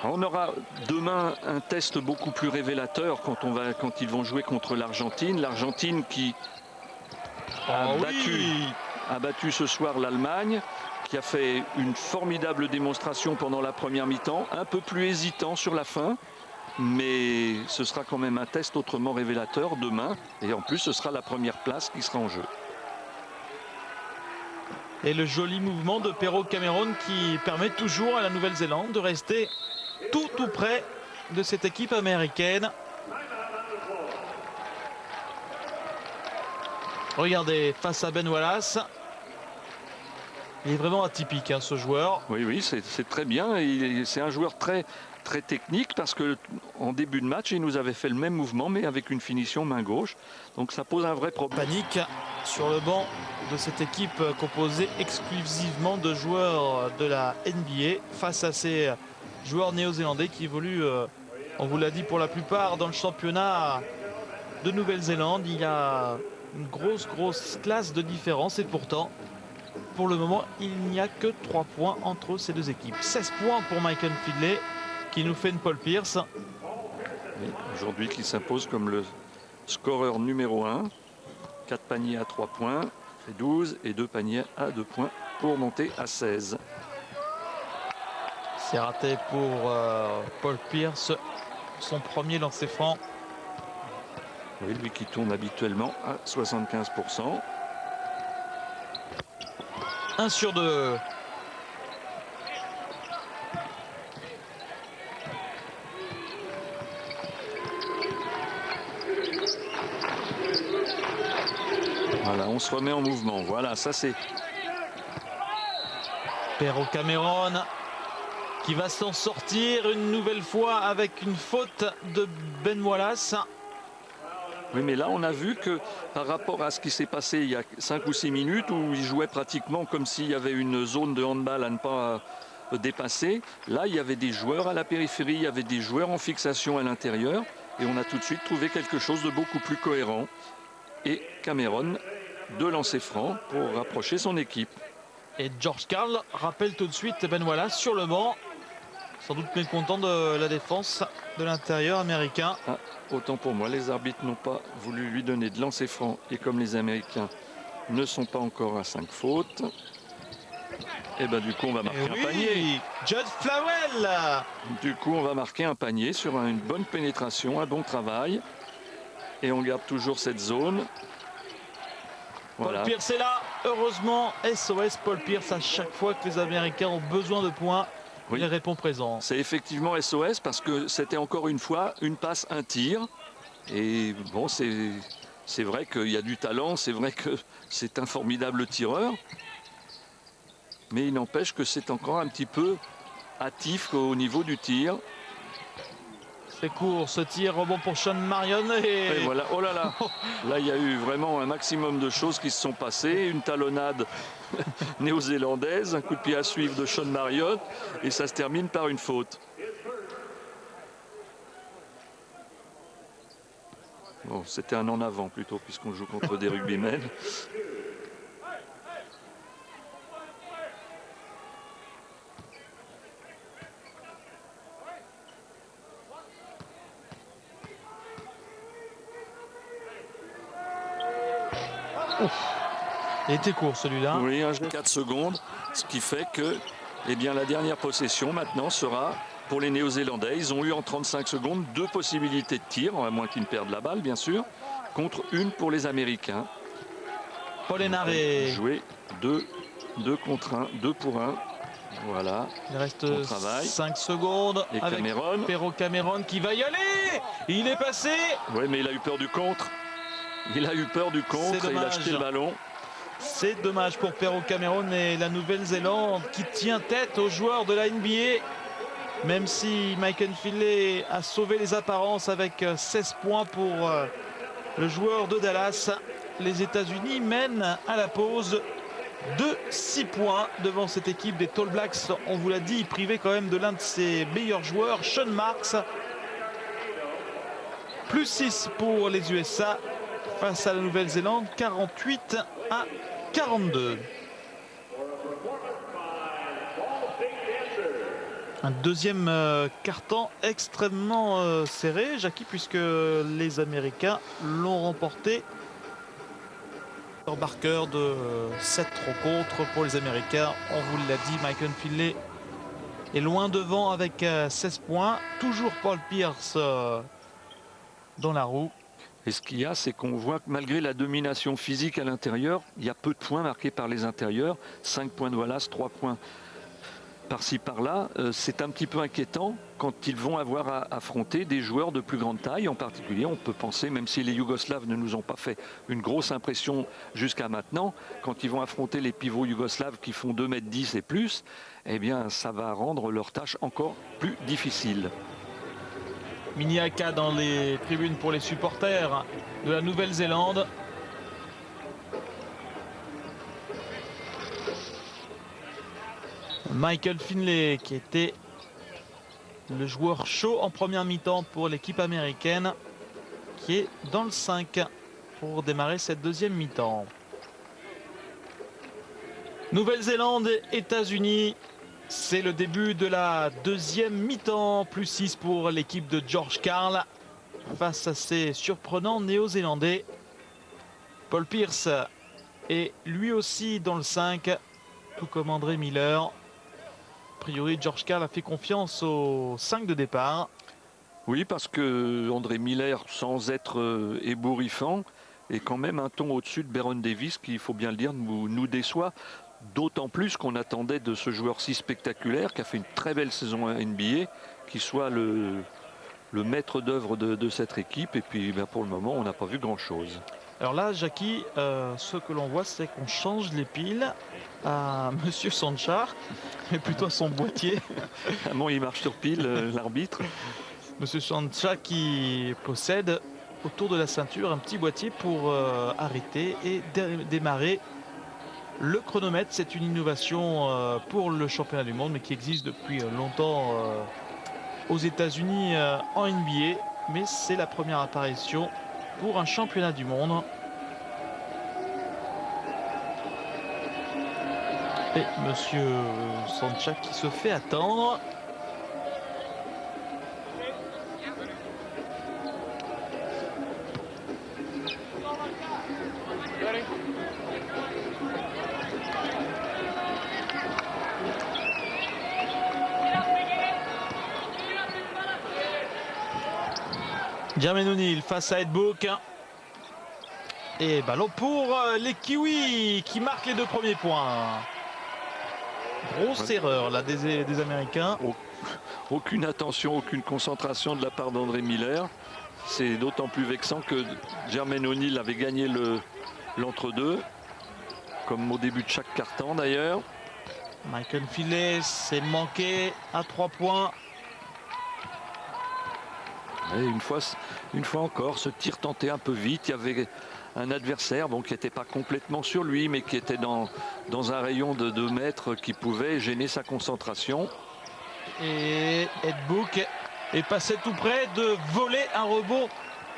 On aura demain un test beaucoup plus révélateur quand ils vont jouer contre l'Argentine. L'Argentine qui a battu ce soir l'Allemagne, qui a fait une formidable démonstration pendant la première mi-temps, un peu plus hésitant sur la fin, mais ce sera quand même un test autrement révélateur demain, et en plus ce sera la première place qui sera en jeu. Et le joli mouvement de Perrault Cameron qui permet toujours à la Nouvelle-Zélande de rester tout près de cette équipe américaine. Regardez, face à Ben Wallace. Il est vraiment atypique, hein, ce joueur. Oui, c'est très bien. C'est un joueur très technique parce que en début de match, il nous avait fait le même mouvement, mais avec une finition main gauche. Donc ça pose un vrai problème. Panique sur le banc de cette équipe composée exclusivement de joueurs de la NBA face à ces joueurs néo-zélandais qui évoluent, on vous l'a dit, pour la plupart dans le championnat de Nouvelle-Zélande. Il y a une grosse classe de différence et pourtant, pour le moment, il n'y a que 3 points entre ces deux équipes. 16 points pour Michael Findlay qui nous fait une Paul Pierce. Aujourd'hui, qui s'impose comme le scoreur numéro 1. 4 paniers à 3 points, fait 12 et 2 paniers à 2 points pour monter à 16. C'est raté pour Paul Pierce, son premier lancer franc. Oui, lui qui tourne habituellement à 75%. 1 sur 2. Voilà, on se remet en mouvement. Voilà, ça c'est Perrault Cameron qui va s'en sortir une nouvelle fois avec une faute de Ben Wallace. Oui, mais là on a vu que par rapport à ce qui s'est passé il y a 5 ou 6 minutes où il jouait pratiquement comme s'il y avait une zone de handball à ne pas dépasser, là il y avait des joueurs à la périphérie, il y avait des joueurs en fixation à l'intérieur et on a tout de suite trouvé quelque chose de beaucoup plus cohérent. Et Cameron de lancer franc pour rapprocher son équipe. Et George Karl rappelle tout de suite Ben Wallace sur le banc. Sans doute mécontent de la défense de l'intérieur américain. Ah, autant pour moi, les arbitres n'ont pas voulu lui donner de lancer franc. Et comme les Américains ne sont pas encore à 5 fautes, et ben du coup on va marquer un panier. Judd Flowell. Du coup on va marquer un panier sur une bonne pénétration, un bon travail. Et on garde toujours cette zone. Paul Voilà. Pierce est là. Heureusement, SOS Paul Pierce, à chaque fois que les Américains ont besoin de points, oui, il répond présent. C'est effectivement SOS parce que c'était encore une fois une passe, un tir. Et bon, c'est vrai qu'il y a du talent, c'est vrai que c'est un formidable tireur. Mais il n'empêche que c'est encore un petit peu hâtif au niveau du tir. C'est court, ce tir, rebond pour Sean Marion. Et voilà, oh là là, là il y a eu vraiment un maximum de choses qui se sont passées. Une talonnade néo-zélandaise, un coup de pied à suivre de Sean Marion et ça se termine par une faute. Bon, c'était un en avant plutôt puisqu'on joue contre des rugbymen. Il était court celui-là. Oui, 4 secondes, ce qui fait que eh bien, la dernière possession maintenant sera pour les Néo-Zélandais. Ils ont eu en 35 secondes 2 possibilités de tir, à moins qu'ils ne perdent la balle bien sûr, contre une pour les Américains. Paul Hénaré. Jouer 2 contre 1, 2 pour 1. Voilà. Il reste 5 secondes. Et avec Cameron. Perrault Cameron qui va y aller. Il est passé. Oui, mais il a eu peur du contre. Il a eu peur du contre et il a jeté le ballon. C'est dommage pour Perrault Cameron et la Nouvelle-Zélande qui tient tête aux joueurs de la NBA. Même si Michael Findlay a sauvé les apparences avec 16 points pour le joueur de Dallas. Les États-Unis mènent à la pause de 6 points devant cette équipe des Tall Blacks. On vous l'a dit, privé quand même de l'un de ses meilleurs joueurs, Sean Marks. Plus 6 pour les USA face à la Nouvelle-Zélande, 48 à 42. Un deuxième carton extrêmement serré, Jackie, puisque les Américains l'ont remporté. Leur marqueur de 7 rencontres pour les Américains. On vous l'a dit, Michael Finlay est loin devant avec 16 points. Toujours Paul Pierce dans la roue. Et ce qu'il y a, c'est qu'on voit que malgré la domination physique à l'intérieur, il y a peu de points marqués par les intérieurs. 5 points de Wallace, 3 points par-ci par-là. C'est un petit peu inquiétant quand ils vont avoir à affronter des joueurs de plus grande taille. En particulier, on peut penser, même si les Yougoslaves ne nous ont pas fait une grosse impression jusqu'à maintenant, quand ils vont affronter les pivots yougoslaves qui font 2,10 m et plus, eh bien, ça va rendre leur tâche encore plus difficile. Miniaka dans les tribunes pour les supporters de la Nouvelle-Zélande. Michael Finlay qui était le joueur chaud en première mi-temps pour l'équipe américaine, qui est dans le 5 pour démarrer cette deuxième mi-temps. Nouvelle-Zélande, États-Unis. C'est le début de la deuxième mi-temps, plus 6 pour l'équipe de George Karl face à ces surprenants néo-zélandais. Paul Pierce est lui aussi dans le 5, tout comme André Miller. A priori, George Karl a fait confiance au 5 de départ. Oui, parce que André Miller, sans être ébouriffant, est quand même un ton au-dessus de Baron Davis, qui, il faut bien le dire, nous déçoit. D'autant plus qu'on attendait de ce joueur si spectaculaire, qui a fait une très belle saison à NBA, qui soit le maître d'œuvre de cette équipe. Et puis ben, pour le moment, on n'a pas vu grand-chose. Alors là, Jackie, ce que l'on voit, c'est qu'on change les piles à Monsieur Sanchar, mais plutôt à son boîtier. Ah bon, il marche sur pile, l'arbitre. Monsieur Sanchar qui possède autour de la ceinture un petit boîtier pour arrêter et démarrer le chronomètre. C'est une innovation pour le championnat du monde, mais qui existe depuis longtemps aux États-Unis en NBA. Mais c'est la première apparition pour un championnat du monde. Et Monsieur Sanchar qui se fait attendre. Jermaine O'Neal face à Ed Book. Et ballon pour les Kiwis qui marquent les 2 premiers points. Grosse erreur là des Américains. Aucune attention, aucune concentration de la part d'André Miller. C'est d'autant plus vexant que Jermaine O'Neal avait gagné l'entre-deux, comme au début de chaque quart-temps d'ailleurs. Michael Finlay s'est manqué à 3 points. Et une fois encore, ce tir tenté un peu vite. Il y avait un adversaire bon, qui n'était pas complètement sur lui, mais qui était dans un rayon de 2 mètres qui pouvait gêner sa concentration. Et Ed Book est passé tout près de voler un rebond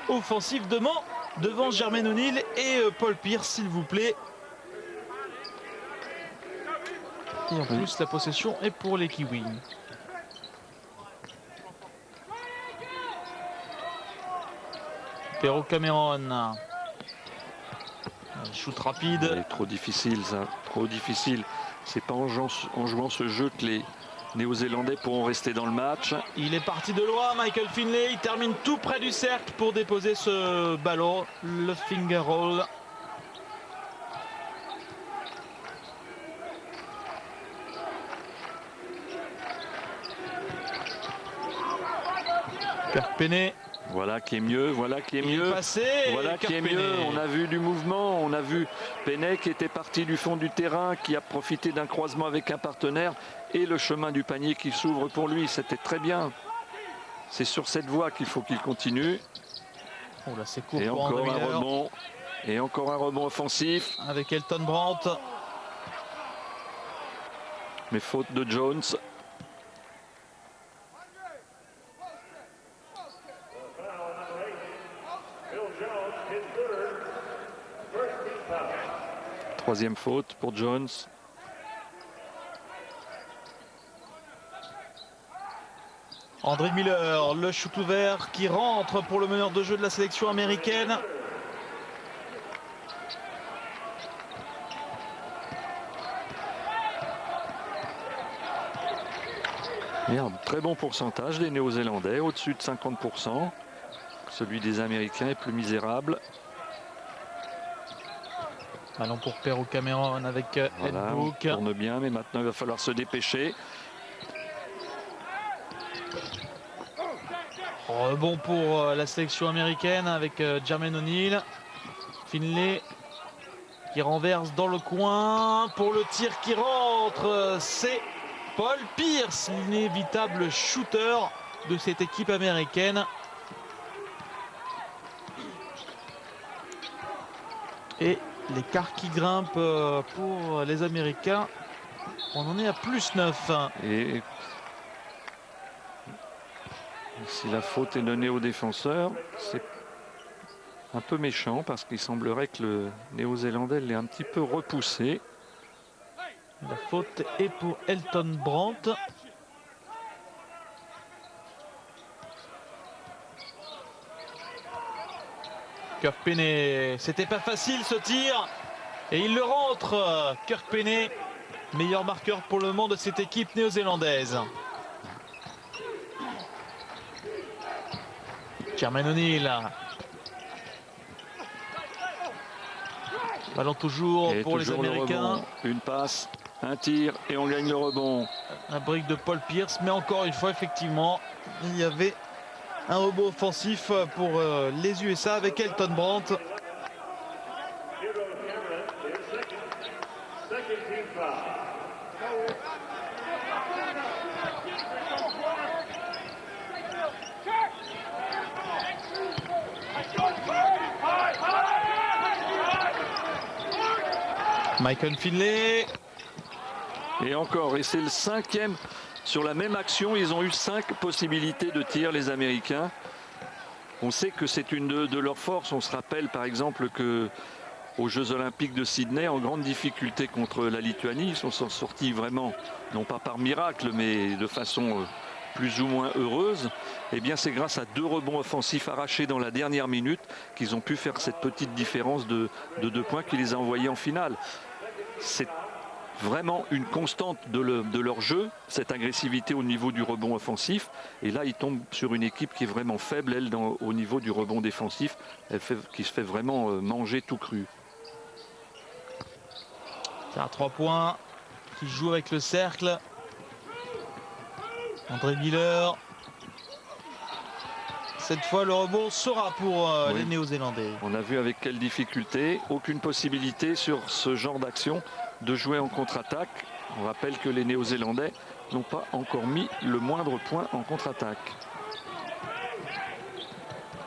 offensif devant Jermaine O'Neal et Paul Pierce, s'il vous plaît. Et en plus, la possession est pour les Kiwis. Pero Cameron. Shoot rapide. C'est trop difficile ça, trop difficile. C'est pas en jouant ce jeu que les Néo-Zélandais pourront rester dans le match. Il est parti de loin, Michael Finlay. Il termine tout près du cercle pour déposer ce ballon. Le finger roll. Perpené. Voilà qui est mieux, voilà qui est mieux. Passé, voilà qui est mieux. On a vu du mouvement, on a vu Penney qui était parti du fond du terrain, qui a profité d'un croisement avec un partenaire et le chemin du panier qui s'ouvre pour lui. C'était très bien. C'est sur cette voie qu'il faut qu'il continue. Oh là, c'est court et pour encore André un Miller. rebond. Et encore un rebond offensif. Avec Elton Brandt. Mais faute de Jones. Troisième faute pour Jones. André Miller, le shoot ouvert qui rentre pour le meneur de jeu de la sélection américaine. Et un très bon pourcentage des Néo-Zélandais, au-dessus de 50%. Celui des Américains est plus misérable. Ballon pour Perrault Cameron avec Voilà, on Edbook. tourne bien, mais maintenant il va falloir se dépêcher. Rebond pour la sélection américaine avec Jermaine O'Neal. Finlay qui renverse dans le coin pour le tir qui rentre. C'est Paul Pierce, l'inévitable shooter de cette équipe américaine. Et l'écart qui grimpe pour les Américains. On en est à +9. Et si la faute est donnée au défenseur, c'est un peu méchant parce qu'il semblerait que le Néo-Zélandais l'ait un petit peu repoussé. La faute est pour Elton Brandt. Kirk Penney, c'était pas facile ce tir. Et il le rentre. Kirk Penney, meilleur marqueur pour le moment de cette équipe néo-zélandaise. Jermaine O'Neal. Ballon toujours pour les Américains. Une passe, un tir et on gagne le rebond. Un brick de Paul Pierce, mais encore une fois, effectivement, il y avait un rebond offensif pour les USA avec Elton Brandt. Michael Finlay. Et encore, et c'est le 5e sur la même action. Ils ont eu 5 possibilités de tir, les Américains. On sait que c'est une de leurs forces. On se rappelle par exemple que aux Jeux Olympiques de Sydney, en grande difficulté contre la Lituanie, ils sont sortis vraiment, non pas par miracle, mais de façon plus ou moins heureuse. Et bien c'est grâce à 2 rebonds offensifs arrachés dans la dernière minute qu'ils ont pu faire cette petite différence de 2 points qui les a envoyés en finale. C'est vraiment une constante de leur jeu, cette agressivité au niveau du rebond offensif. Et là, ils tombent sur une équipe qui est vraiment faible, elle, au niveau du rebond défensif, qui se fait vraiment manger tout cru. C'est un 3 points qui joue avec le cercle. André Miller. Cette fois, le rebond sera pour les Néo-Zélandais. On a vu avec quelle difficulté, aucune possibilité sur ce genre d'action de jouer en contre-attaque. On rappelle que les Néo-Zélandais n'ont pas encore mis le moindre point en contre-attaque.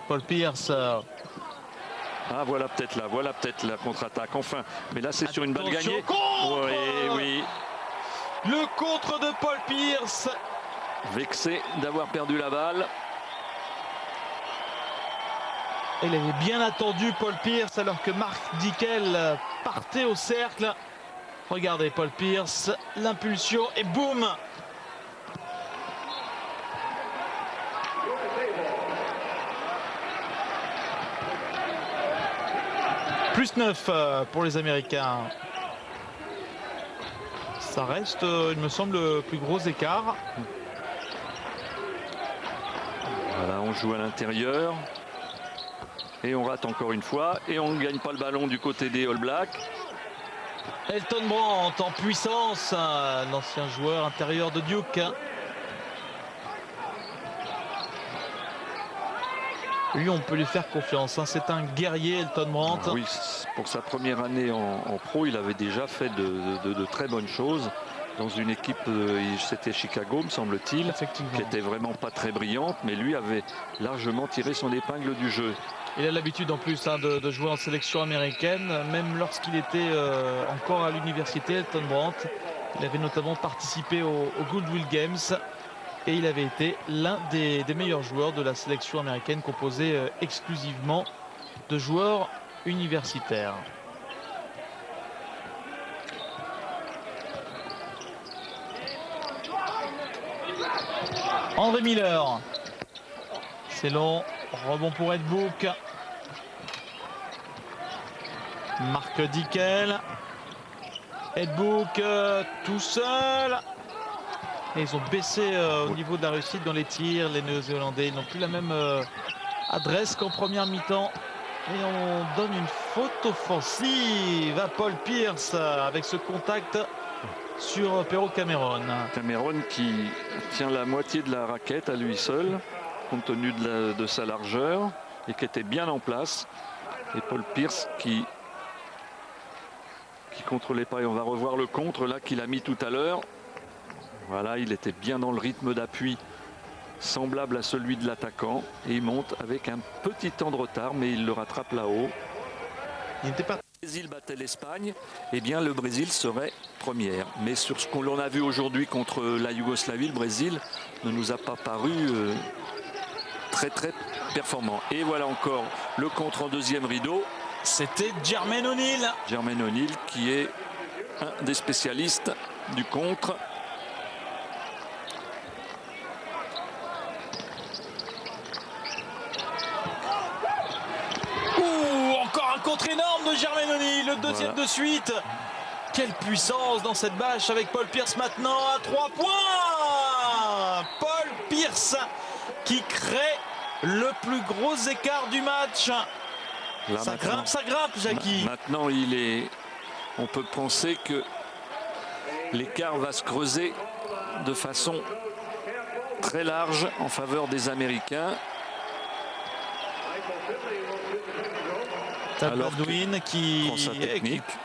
Paul Pierce. Ah, voilà peut-être la contre-attaque, enfin. Mais là, c'est sur une balle gagnée. Contre oui. Le contre de Paul Pierce. Vexé d'avoir perdu la balle. Il avait bien attendu Paul Pierce alors que Mark Dickel partait au cercle. Regardez Paul Pierce, l'impulsion et boum! +9 pour les Américains. Ça reste, il me semble, le plus gros écart. Voilà, on joue à l'intérieur. Et on rate encore une fois. Et on ne gagne pas le ballon du côté des All Blacks. Elton Brandt en puissance, l'ancien joueur intérieur de Duke. Lui, on peut lui faire confiance. C'est un guerrier, Elton Brandt. Oui, pour sa première année en pro, il avait déjà fait de très bonnes choses. Dans une équipe, c'était Chicago, me semble-t-il, qui était vraiment pas très brillante. Mais lui avait largement tiré son épingle du jeu. Il a l'habitude en plus de jouer en sélection américaine, même lorsqu'il était encore à l'université, Elton Brandt. Il avait notamment participé au Goodwill Games et il avait été l'un des meilleurs joueurs de la sélection américaine composée exclusivement de joueurs universitaires. André Miller. C'est long. Rebond pour Ed Book. Marc Dickel. Ed Book tout seul. Et ils ont baissé au niveau de la réussite dans les tirs. Les Néo-Zélandais n'ont plus la même adresse qu'en première mi-temps. Et on donne une faute offensive à Paul Pierce avec ce contact sur Perrault Cameron. Cameron qui tient la moitié de la raquette à lui seul, compte tenu de sa largeur, et qui était bien en place. Et Paul Pierce qui contrôlait pas. Et on va revoir le contre là qu'il a mis tout à l'heure. Voilà, il était bien dans le rythme d'appui semblable à celui de l'attaquant. Et il monte avec un petit temps de retard, mais il le rattrape là-haut. Il n'était pas... Le Brésil battait l'Espagne, eh bien le Brésil serait première. Mais sur ce qu'on a vu aujourd'hui contre la Yougoslavie, le Brésil ne nous a pas paru très performant. Et voilà encore le contre en deuxième rideau. C'était Jermaine O'Neal. Jermaine O'Neal qui est un des spécialistes du contre. Contre énorme de Jermaine O'Neal, le deuxième de suite. Quelle puissance dans cette bâche avec Paul Pierce maintenant à 3 points. Paul Pierce qui crée le plus gros écart du match. Là, ça grimpe, Jackie. Maintenant, on peut penser que l'écart va se creuser de façon très large en faveur des Américains. Baldwin qui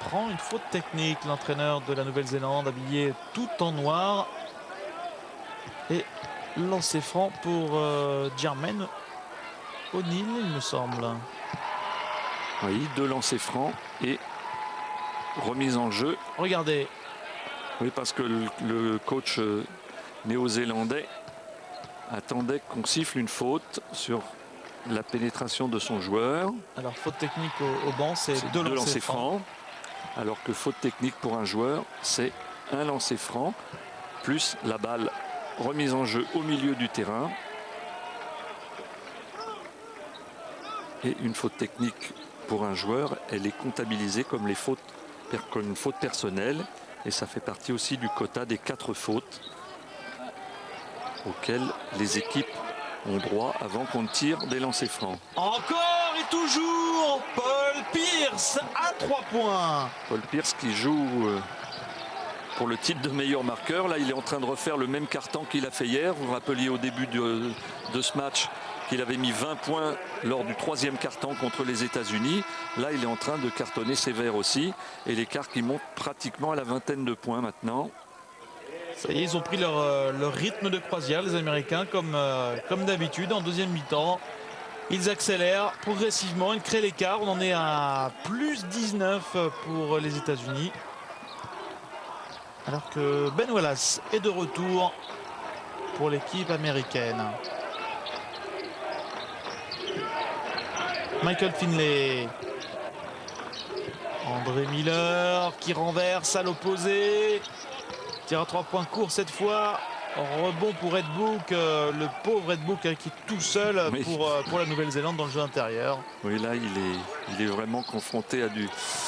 prend une faute technique, l'entraîneur de la Nouvelle-Zélande habillé tout en noir. Et lancer franc pour Jermaine O'Neal, il me semble. Oui, 2 lancers francs et remise en jeu. Regardez. Oui, parce que le coach néo-zélandais attendait qu'on siffle une faute sur la pénétration de son joueur. Alors faute technique au banc, c'est 2 lancers francs. Alors que faute technique pour un joueur, c'est un lancer franc plus la balle remise en jeu au milieu du terrain. Et une faute technique pour un joueur, elle est comptabilisée comme une faute personnelle. Et ça fait partie aussi du quota des 4 fautes auxquelles les équipes ont droit avant qu'on tire des lancers francs. Encore et toujours Paul Pierce à 3 points. Paul Pierce qui joue pour le titre de meilleur marqueur. Là, il est en train de refaire le même carton qu'il a fait hier. Vous vous rappeliez au début de ce match qu'il avait mis 20 points lors du 3e carton contre les États-Unis. Là, il est en train de cartonner sévère aussi. Et l'écart qui monte pratiquement à la 20aine de points maintenant. Ça y est, ils ont pris leur rythme de croisière, les Américains, comme d'habitude en deuxième mi-temps. Ils accélèrent progressivement, ils créent l'écart. On en est à plus 19 pour les États-Unis. Alors que Ben Wallace est de retour pour l'équipe américaine. Michael Finlay. André Miller qui renverse à l'opposé. Tire à 3 points court cette fois. Rebond pour Ed Book, le pauvre Ed Book qui est tout seul oui. pour la Nouvelle-Zélande dans le jeu intérieur. Oui, là il est vraiment confronté à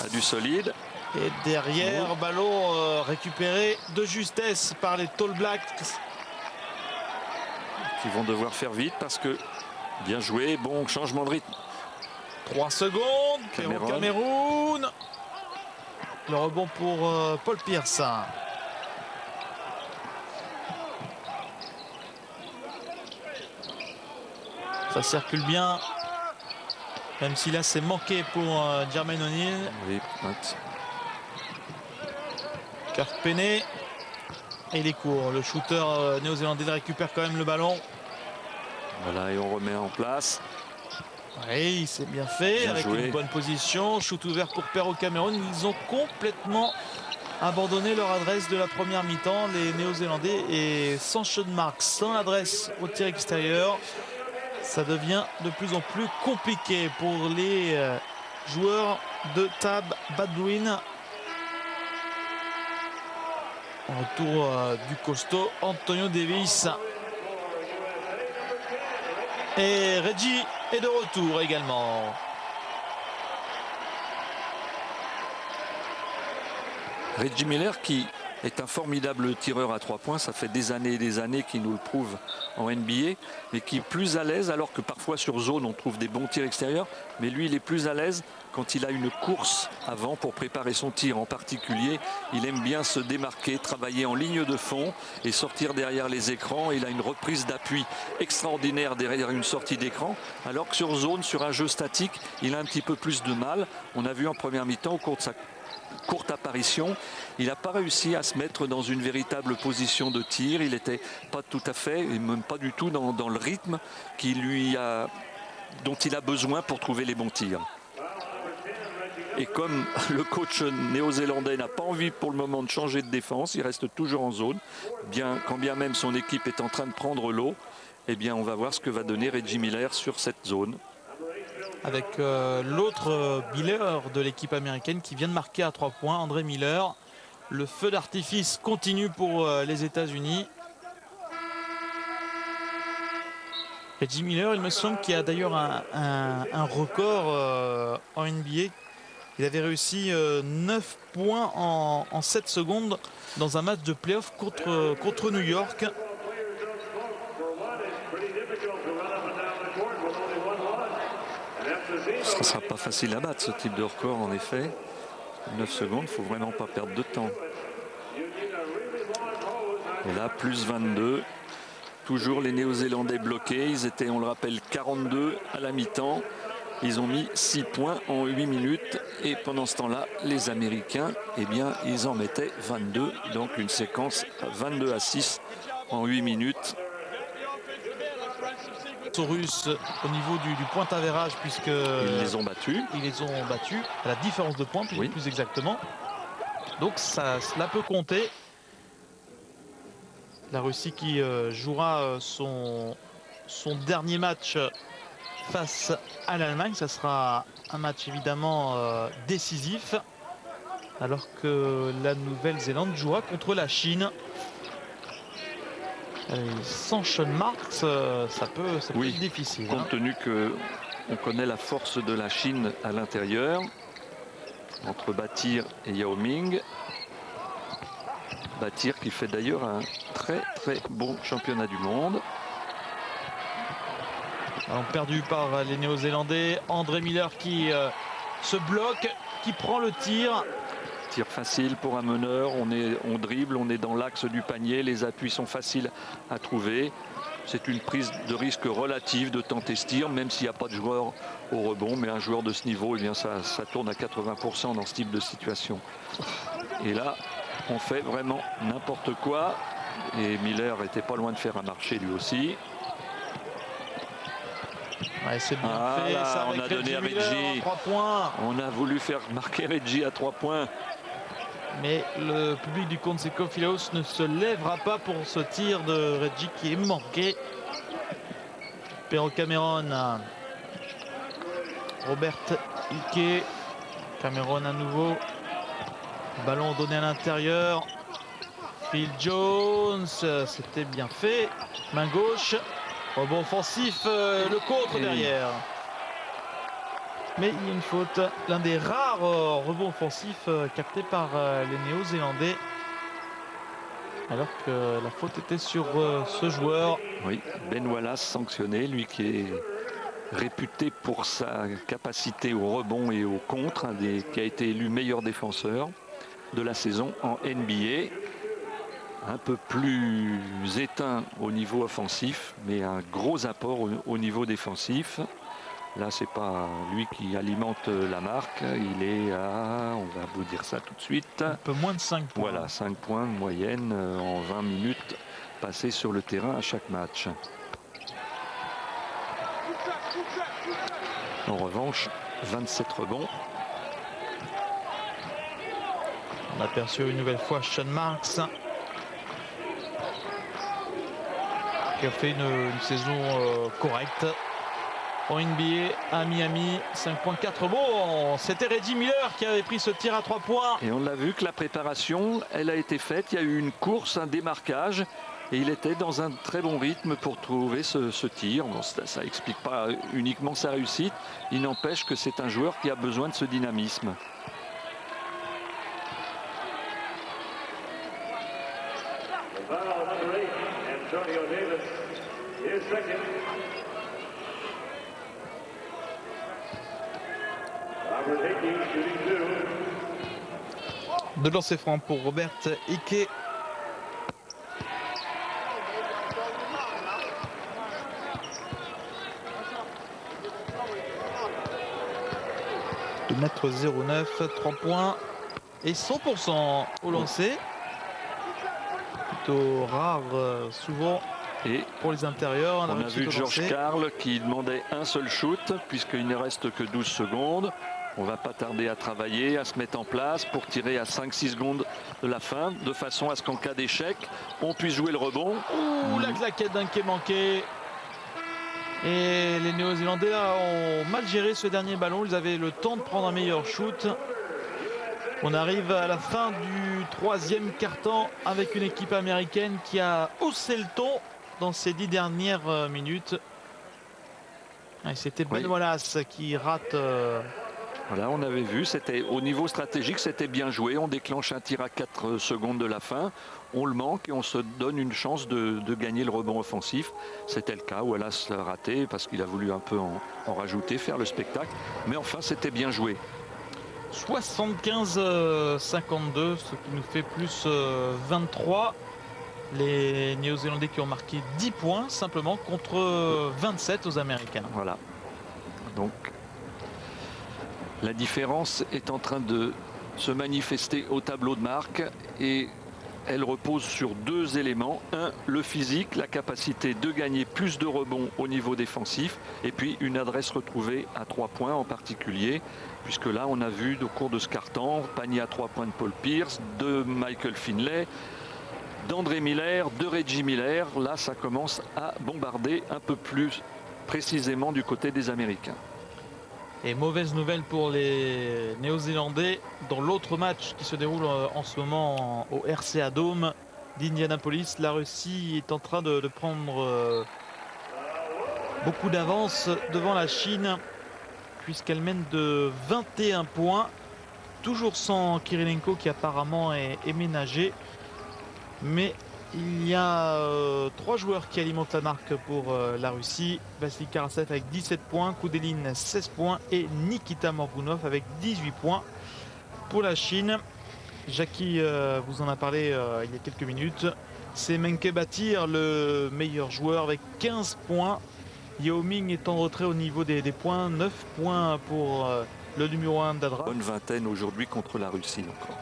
du solide. Et derrière, ballon récupéré de justesse par les Tall Blacks. Qui vont devoir faire vite parce que bien joué, bon changement de rythme. 3 secondes, Cameroun. Le rebond pour Paul Pierce. Ça circule bien, même si là c'est manqué pour Jermaine O'Neal. Oui, Kirk Penney. Et il est court. Le shooter néo-zélandais récupère quand même le ballon. Voilà, et on remet en place. Oui, c'est bien fait, bien avec joué. Une bonne position. Shoot ouvert pour Perrault Cameroun. Ils ont complètement abandonné leur adresse de la première mi-temps, les Néo-Zélandais. Et sans shot mark, sans adresse au tir extérieur, ça devient de plus en plus compliqué pour les joueurs de Tab Baldwin. En retour du costaud Antonio Davis. Et Reggie est de retour également. Reggie Miller qui est un formidable tireur à 3 points. Ça fait des années et des années qu'il nous le prouve en NBA, mais qui est plus à l'aise, alors que parfois sur zone on trouve des bons tirs extérieurs, mais lui il est plus à l'aise quand il a une course avant pour préparer son tir. En particulier, il aime bien se démarquer, travailler en ligne de fond et sortir derrière les écrans. Il a une reprise d'appui extraordinaire derrière une sortie d'écran, alors que sur zone, sur un jeu statique, il a un petit peu plus de mal. On a vu en première mi-temps, au cours de sa courte apparition, il n'a pas réussi à se mettre dans une véritable position de tir. Il n'était pas tout à fait, et même pas du tout dans le rythme dont il a besoin pour trouver les bons tirs. Et comme le coach néo-zélandais n'a pas envie pour le moment de changer de défense, il reste toujours en zone, quand bien même son équipe est en train de prendre l'eau, eh bien on va voir ce que va donner Reggie Miller sur cette zone. Avec l'autre Miller de l'équipe américaine qui vient de marquer à 3 points, André Miller. Le feu d'artifice continue pour les États-Unis. Reggie Miller, il me semble qu'il y a d'ailleurs un record en NBA. Il avait réussi 9 points en 7 secondes dans un match de playoff contre New York. Ce ne sera pas facile à battre ce type de record en effet. 9 secondes, il ne faut vraiment pas perdre de temps. Et là, plus 22. Toujours les Néo-Zélandais bloqués. Ils étaient, on le rappelle, 42 à la mi-temps. Ils ont mis 6 points en 8 minutes. Et pendant ce temps-là, les Américains, eh bien, ils en mettaient 22. Donc une séquence 22 à 6 en 8 minutes. Russes au niveau du point avérage, puisque ils les ont battus. Ils les ont battus à la différence de points, plus exactement. Donc cela peut compter. La Russie qui jouera son dernier match face à l'Allemagne. Ça sera un match évidemment décisif, alors que la Nouvelle-Zélande jouera contre la Chine. Sans Sean Marks, ça peut être difficile. Compte tenu qu'on connaît la force de la Chine à l'intérieur, entre Batir et Yao Ming. Batir qui fait d'ailleurs un très bon championnat du monde. Alors, perdu par les Néo-Zélandais. André Miller qui se bloque, qui prend le tir. Tir facile pour un meneur, on dribble, on est dans l'axe du panier, les appuis sont faciles à trouver. C'est une prise de risque relative de tenter ce tir, même s'il n'y a pas de joueur au rebond, mais un joueur de ce niveau, eh bien ça tourne à 80% dans ce type de situation. Et là, on fait vraiment n'importe quoi. Et Miller était pas loin de faire un marché lui aussi. Ouais, c'est bien fait, là, ça, on a donné à Reggie. 3 points. On a voulu faire marquer Reggie à 3 points. Mais le public du Conseco Philaos ne se lèvera pas pour ce tir de Reggie qui est manqué. Pero Cameron. Robert Ike. Cameron à nouveau. Ballon donné à l'intérieur. Phil Jones. C'était bien fait. Main gauche. Rebond offensif. Le contre derrière. Mais il y a une faute, l'un des rares rebonds offensifs captés par les Néo-Zélandais. Alors que la faute était sur ce joueur. Oui, Ben Wallace sanctionné, lui qui est réputé pour sa capacité au rebond et au contre, qui a été élu meilleur défenseur de la saison en NBA. Un peu plus éteint au niveau offensif, mais un gros apport au niveau défensif. Là, c'est pas lui qui alimente la marque. Il est à, on va vous dire ça tout de suite, un peu moins de 5 points. Voilà, 5 points de moyenne en 20 minutes passées sur le terrain à chaque match. En revanche, 27 rebonds. On a aperçu une nouvelle fois Sean Marks, qui a fait une saison correcte. En NBA à Miami, 5.4 rebonds. C'était Reggie Miller qui avait pris ce tir à 3 points. Et on l'a vu que la préparation, elle a été faite. Il y a eu une course, un démarquage. Et il était dans un très bon rythme pour trouver ce tir. Bon, ça n'explique pas uniquement sa réussite. Il n'empêche que c'est un joueur qui a besoin de ce dynamisme. De lancer franc pour Robert Hickey. De mètre 09, 3 points et 100% au lancer. Plutôt rare souvent et pour les intérieurs. On a vu George Karl qui demandait un seul shoot puisqu'il ne reste que 12 secondes. On va pas tarder à travailler, à se mettre en place pour tirer à 5-6 secondes de la fin, de façon à ce qu'en cas d'échec, on puisse jouer le rebond. Ouh, la claquette d'un qui est manquée. Et les Néo-Zélandais ont mal géré ce dernier ballon. Ils avaient le temps de prendre un meilleur shoot. On arrive à la fin du troisième quart-temps avec une équipe américaine qui a haussé le ton dans ces 10 dernières minutes. C'était Ben Wallace qui rate... Voilà, on avait vu, c'était au niveau stratégique, c'était bien joué. On déclenche un tir à 4 secondes de la fin, on le manque et on se donne une chance de gagner le rebond offensif. C'était le cas, Wallace a raté parce qu'il a voulu un peu en rajouter, faire le spectacle. Mais enfin, c'était bien joué. 75-52, ce qui nous fait plus 23. Les Néo-Zélandais qui ont marqué 10 points simplement contre 27 aux Américains. Voilà. Donc... la différence est en train de se manifester au tableau de marque et elle repose sur deux éléments. Un, le physique, la capacité de gagner plus de rebonds au niveau défensif et puis une adresse retrouvée à 3 points en particulier, puisque là on a vu au cours de ce quart-temps, panier à 3 points de Paul Pierce, de Michael Finlay, d'André Miller, de Reggie Miller. Là ça commence à bombarder un peu plus précisément du côté des Américains. Et mauvaise nouvelle pour les Néo-Zélandais dans l'autre match qui se déroule en ce moment au RCA Dome d'Indianapolis. La Russie est en train de prendre beaucoup d'avance devant la Chine puisqu'elle mène de 21 points. Toujours sans Kirilenko qui apparemment est ménagé. Mais il y a 3 joueurs qui alimentent la marque pour la Russie. Vassili Karasev avec 17 points, Koudelin 16 points et Nikita Morgunov avec 18 points pour la Chine. Jackie vous en a parlé il y a quelques minutes. C'est Menke Batir le meilleur joueur avec 15 points. Yao Ming est en retrait au niveau des points. 9 points pour le numéro 1 d'Adra. Bonne vingtaine aujourd'hui contre la Russie encore.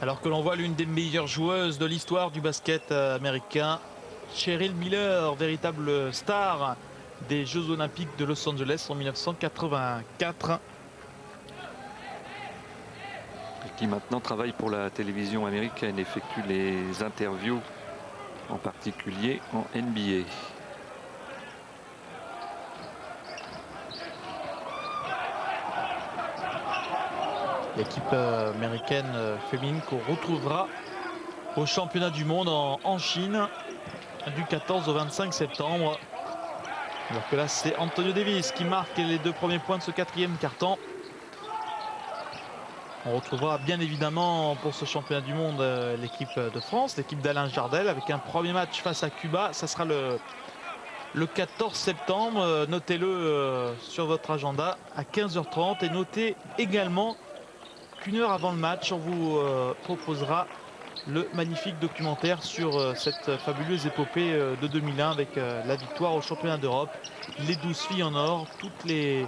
Alors que l'on voit l'une des meilleures joueuses de l'histoire du basket américain, Cheryl Miller, véritable star des Jeux Olympiques de Los Angeles en 1984. Et qui maintenant travaille pour la télévision américaine, effectue les interviews, en particulier en NBA. L'équipe américaine féminine qu'on retrouvera au championnat du monde en Chine du 14 au 25 septembre. Alors que là c'est Antonio Davis qui marque les 2 premiers points de ce 4e quart-temps. On retrouvera bien évidemment pour ce championnat du monde l'équipe de France, l'équipe d'Alain Jardel avec un premier match face à Cuba. Ça sera le 14 septembre. Notez-le sur votre agenda à 15h30 et notez également qu'une heure avant le match, on vous proposera le magnifique documentaire sur cette fabuleuse épopée de 2001 avec la victoire au championnat d'Europe, les 12 filles en or, toutes les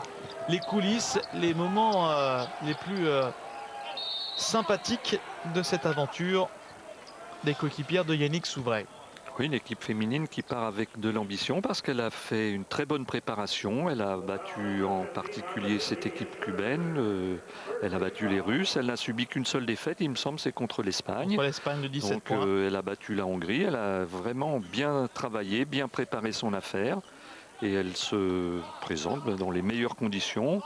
coulisses, les moments les plus sympathiques de cette aventure des coéquipières de Yannick Souvray. Oui, une équipe féminine qui part avec de l'ambition parce qu'elle a fait une très bonne préparation. Elle a battu en particulier cette équipe cubaine. Elle a battu les Russes. Elle n'a subi qu'une seule défaite, il me semble, c'est contre l'Espagne. Contre l'Espagne de 17 points. Elle a battu la Hongrie. Elle a vraiment bien travaillé, bien préparé son affaire. Et elle se présente dans les meilleures conditions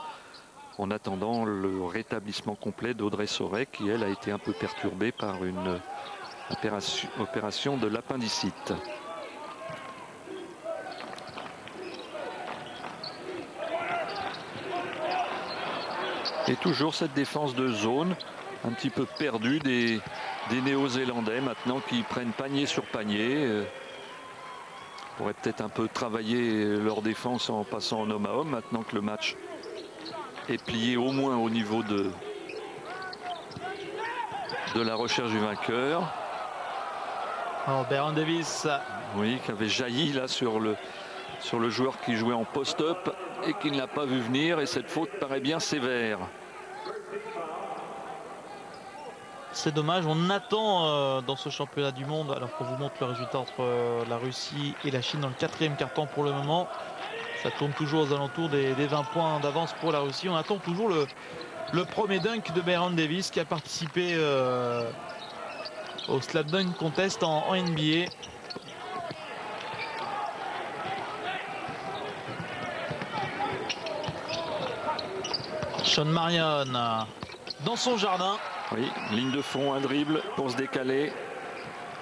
en attendant le rétablissement complet d'Audrey Sorey qui, elle, a été un peu perturbée par une Opération de l'appendicite. Et toujours cette défense de zone, un petit peu perdue des Néo-Zélandais maintenant qui prennent panier sur panier. Pourraient peut-être un peu travailler leur défense en passant en homme à homme maintenant que le match est plié au moins au niveau de la recherche du vainqueur. Alors Baron Davis. Oui, qui avait jailli là sur le joueur qui jouait en post-up et qui ne l'a pas vu venir, et cette faute paraît bien sévère. C'est dommage, on attend dans ce championnat du monde, alors qu'on vous montre le résultat entre la Russie et la Chine dans le 4e quart-temps pour le moment. Ça tourne toujours aux alentours des 20 points d'avance pour la Russie. On attend toujours le premier dunk de Baron Davis qui a participé au Slam Dunk Contest en NBA. Sean Marion dans son jardin. Oui, ligne de fond, un dribble pour se décaler.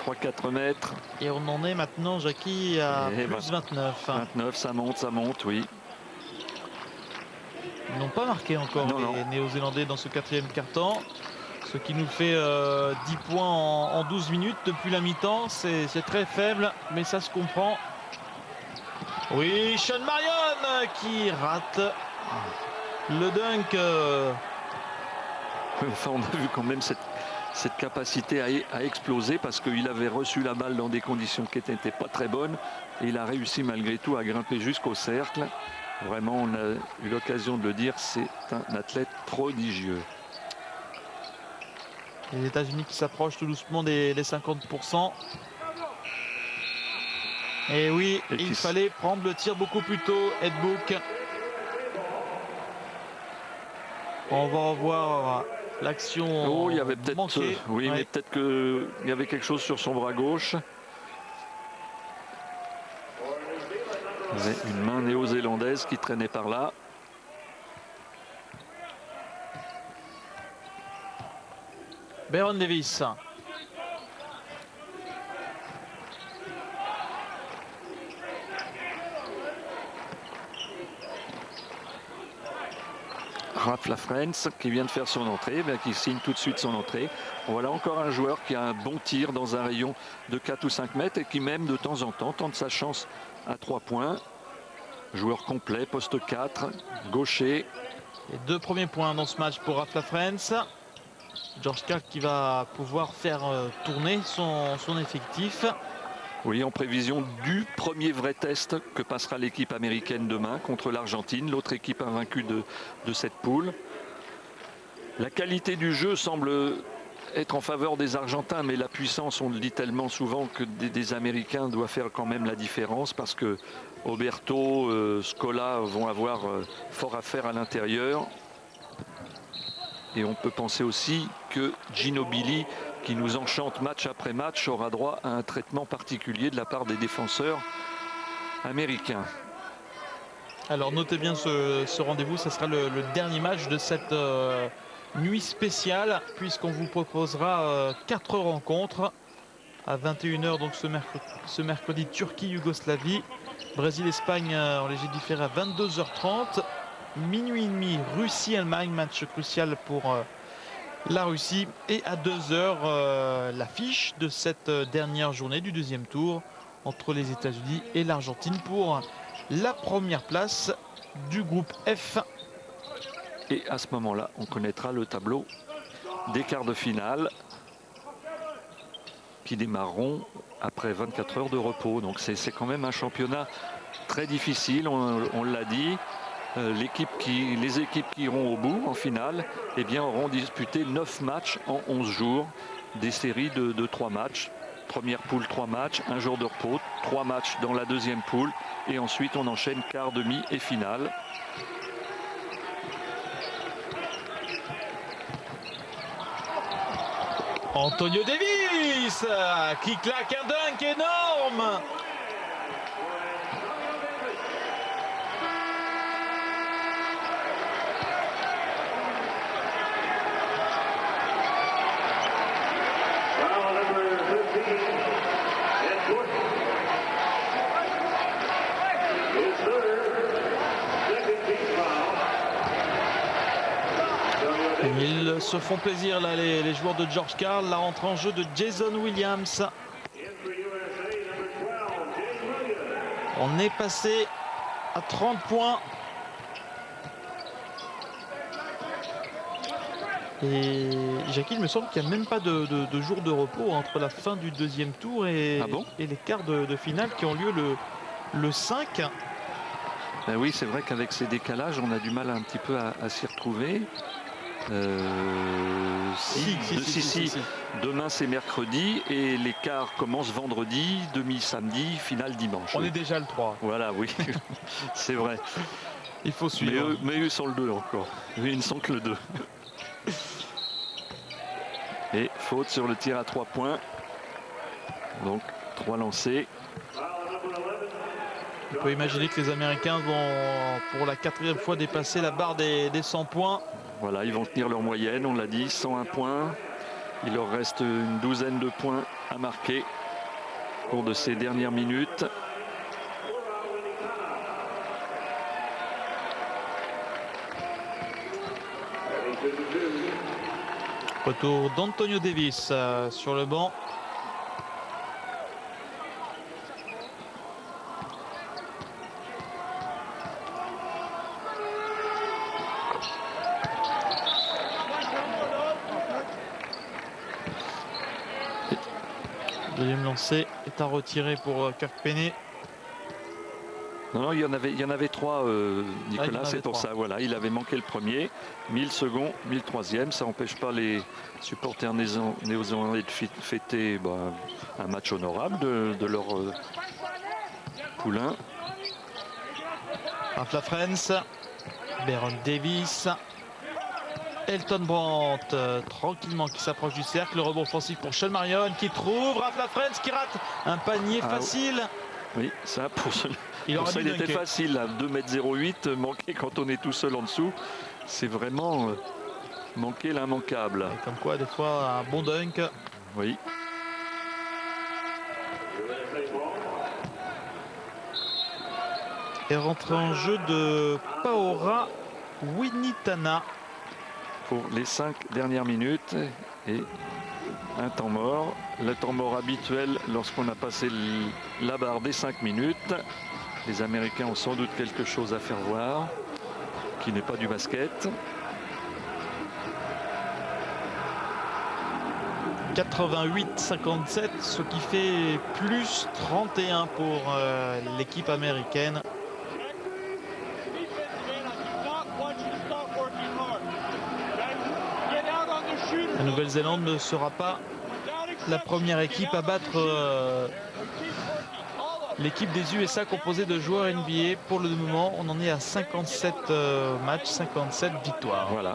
3-4 mètres. Et on en est maintenant, Jackie, à Et plus 29. 29, ça monte, oui. Ils n'ont pas marqué encore les Néo-Zélandais dans ce 4e quart-temps. Ce qui nous fait 10 points en 12 minutes depuis la mi-temps. C'est très faible, mais ça se comprend. Oui, Sean Marion qui rate le dunk. Enfin, on a vu quand même cette capacité à exploser, parce qu'il avait reçu la balle dans des conditions qui n'étaient pas très bonnes, et il a réussi malgré tout à grimper jusqu'au cercle. Vraiment, on a eu l'occasion de le dire, c'est un athlète prodigieux. Les États-Unis qui s'approchent tout doucement des 50%. Et oui, il fallait prendre le tir beaucoup plus tôt, Ed Book. On va revoir l'action. Oh, il y avait peut-être, oui, ouais. mais peut-être qu'il y avait quelque chose sur son bras gauche. Il y avait une main néo-zélandaise qui traînait par là. Baron Davis. Ralph Lafrance qui vient de faire son entrée, qui signe tout de suite son entrée. Voilà encore un joueur qui a un bon tir dans un rayon de 4 ou 5 mètres et qui même de temps en temps tente sa chance à 3 points. Joueur complet, poste 4, gaucher. Les 2 premiers points dans ce match pour Ralph Lafrance. George Karl qui va pouvoir faire tourner son effectif. Oui, en prévision du premier vrai test que passera l'équipe américaine demain contre l'Argentine, l'autre équipe invaincue de cette poule. La qualité du jeu semble être en faveur des Argentins, mais la puissance, on le dit tellement souvent, que des Américains doivent faire quand même la différence, parce que Oberto, Scola vont avoir fort à faire à l'intérieur. Et on peut penser aussi que Ginobili, qui nous enchante match après match, aura droit à un traitement particulier de la part des défenseurs américains. Alors notez bien ce rendez-vous, ça sera le dernier match de cette nuit spéciale, puisqu'on vous proposera 4 rencontres à 21 h, donc ce mercredi Turquie-Yougoslavie, Brésil-Espagne en léger différé à 22 h 30, minuit et demi Russie-Allemagne, match crucial pour la Russie, et à 2 h l'affiche de cette dernière journée du 2e tour entre les États-Unis et l'Argentine pour la première place du groupe F. Et à ce moment-là, on connaîtra le tableau des quarts de finale qui démarreront après 24 heures de repos. Donc c'est quand même un championnat très difficile, on l'a dit. Les équipes qui iront au bout en finale, eh bien, auront disputé 9 matchs en 11 jours, des séries de 3 matchs. Première poule, 3 matchs, 1 jour de repos, 3 matchs dans la deuxième poule, et ensuite on enchaîne quart, demi et finale. Antonio Davis qui claque un dunk énorme. se font plaisir là, les joueurs de George Karl. La rentrée en jeu de Jason Williams. On est passé à 30 points. Et Jackie, il me semble qu'il n'y a même pas de jour de repos entre la fin du deuxième tour et, et les quarts de finale qui ont lieu le 5. Ben oui, c'est vrai qu'avec ces décalages, on a du mal un petit peu à s'y retrouver. Si. Demain c'est mercredi et les quarts commencent vendredi, demi samedi, finale dimanche. On est déjà le 3. Voilà, oui, c'est vrai. Il faut suivre. Mais eux sont le 2 encore. Ils ne sont que le 2. Et faute sur le tir à 3 points. Donc 3 lancés. On peut imaginer que les Américains vont pour la 4e fois dépasser la barre des 100 points. Voilà, ils vont tenir leur moyenne, on l'a dit, 101 points. Il leur reste une douzaine de points à marquer au cours de ces dernières minutes. Retour d'Antonio Davis sur le banc. Deuxième lancé est à retirer pour Kirk Penney. Non, il y en avait 3, Nicolas, c'est pour ça. Voilà, il avait manqué le premier, 1000 second, 1003e. Ça n'empêche pas les supporters néo-zélandais de fêter un match honorable de leur poulain. Ralph Lafrance, Baron Davis, Elton Brandt tranquillement qui s'approche du cercle. Le rebond offensif pour Sean Marion qui trouve Ralph Lafrance qui rate un panier facile. Oui, ça pour celui. Il était facile à 2,08 m, manquer quand on est tout seul en dessous, c'est vraiment manquer l'immanquable. Comme quoi, des fois, un bon dunk. Oui. Et rentrée en jeu de Paora Winitana. Pour les 5 dernières minutes et un temps mort. Le temps mort habituel lorsqu'on a passé la barre des 5 minutes. Les Américains ont sans doute quelque chose à faire voir, qui n'est pas du basket. 88-57, ce qui fait plus 31 pour l'équipe américaine. La Nouvelle-Zélande ne sera pas la première équipe à battre l'équipe des USA composée de joueurs NBA. Pour le moment, on en est à 57 matchs, 57 victoires. Voilà.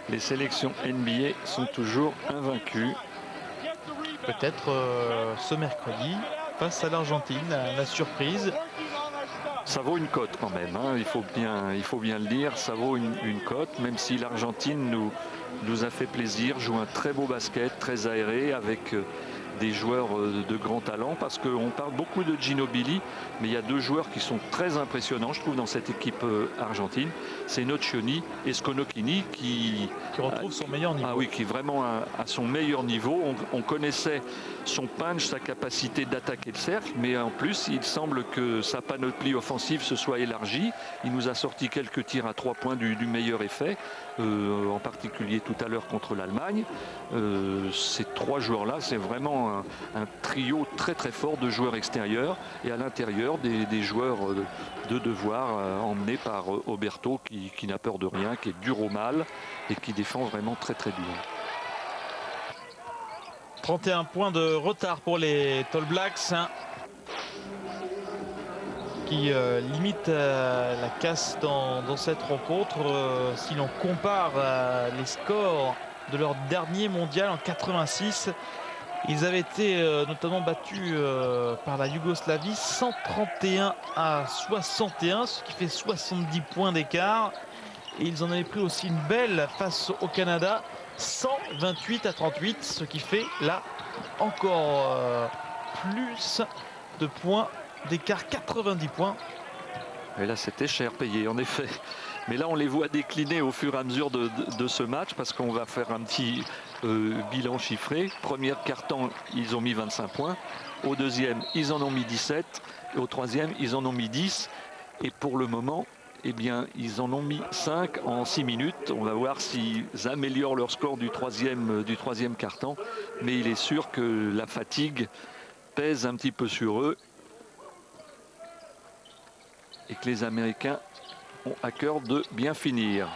Les sélections NBA sont toujours invaincues. Peut-être ce mercredi face à l'Argentine, la surprise. Ça vaut une cote quand même, hein. Il faut bien le dire, ça vaut une cote, même si l'Argentine nous a fait plaisir, joue un très beau basket, très aéré, avec des joueurs de grand talent, parce qu'on parle beaucoup de Ginobili, mais il y a 2 joueurs qui sont très impressionnants, je trouve, dans cette équipe argentine. C'est Nocioni et Sconocchini qui retrouve son meilleur niveau. Ah oui, qui est vraiment à son meilleur niveau. On connaissait son punch, sa capacité d'attaquer le cercle, mais en plus, il semble que sa panoplie offensive se soit élargie. Il nous a sorti quelques tirs à 3 points du meilleur effet, en particulier tout à l'heure contre l'Allemagne. Ces 3 joueurs-là, c'est vraiment un trio très très fort de joueurs extérieurs et à l'intérieur des joueurs de devoir emmenés par Oberto qui n'a peur de rien, qui est dur au mal et qui défend vraiment très très dur. 31 points de retard pour les Tall Blacks qui limite la casse dans cette rencontre. Si l'on compare les scores de leur dernier mondial en 86, ils avaient été notamment battus par la Yougoslavie 131-61, ce qui fait 70 points d'écart. Et ils en avaient pris aussi une belle face au Canada, 128-38, ce qui fait là encore plus de points d'écart, 90 points. Et là, c'était cher payé, en effet. Mais là, on les voit décliner au fur et à mesure de ce match parce qu'on va faire un petit bilan chiffré. Premier quart-temps, ils ont mis 25 points. Au deuxième, ils en ont mis 17. Et au troisième, ils en ont mis 10. Et pour le moment, eh bien, ils en ont mis 5 en 6 minutes. On va voir s'ils améliorent leur score du troisième quart-temps. Mais il est sûr que la fatigue pèse un petit peu sur eux. Et que les Américains ont à cœur de bien finir.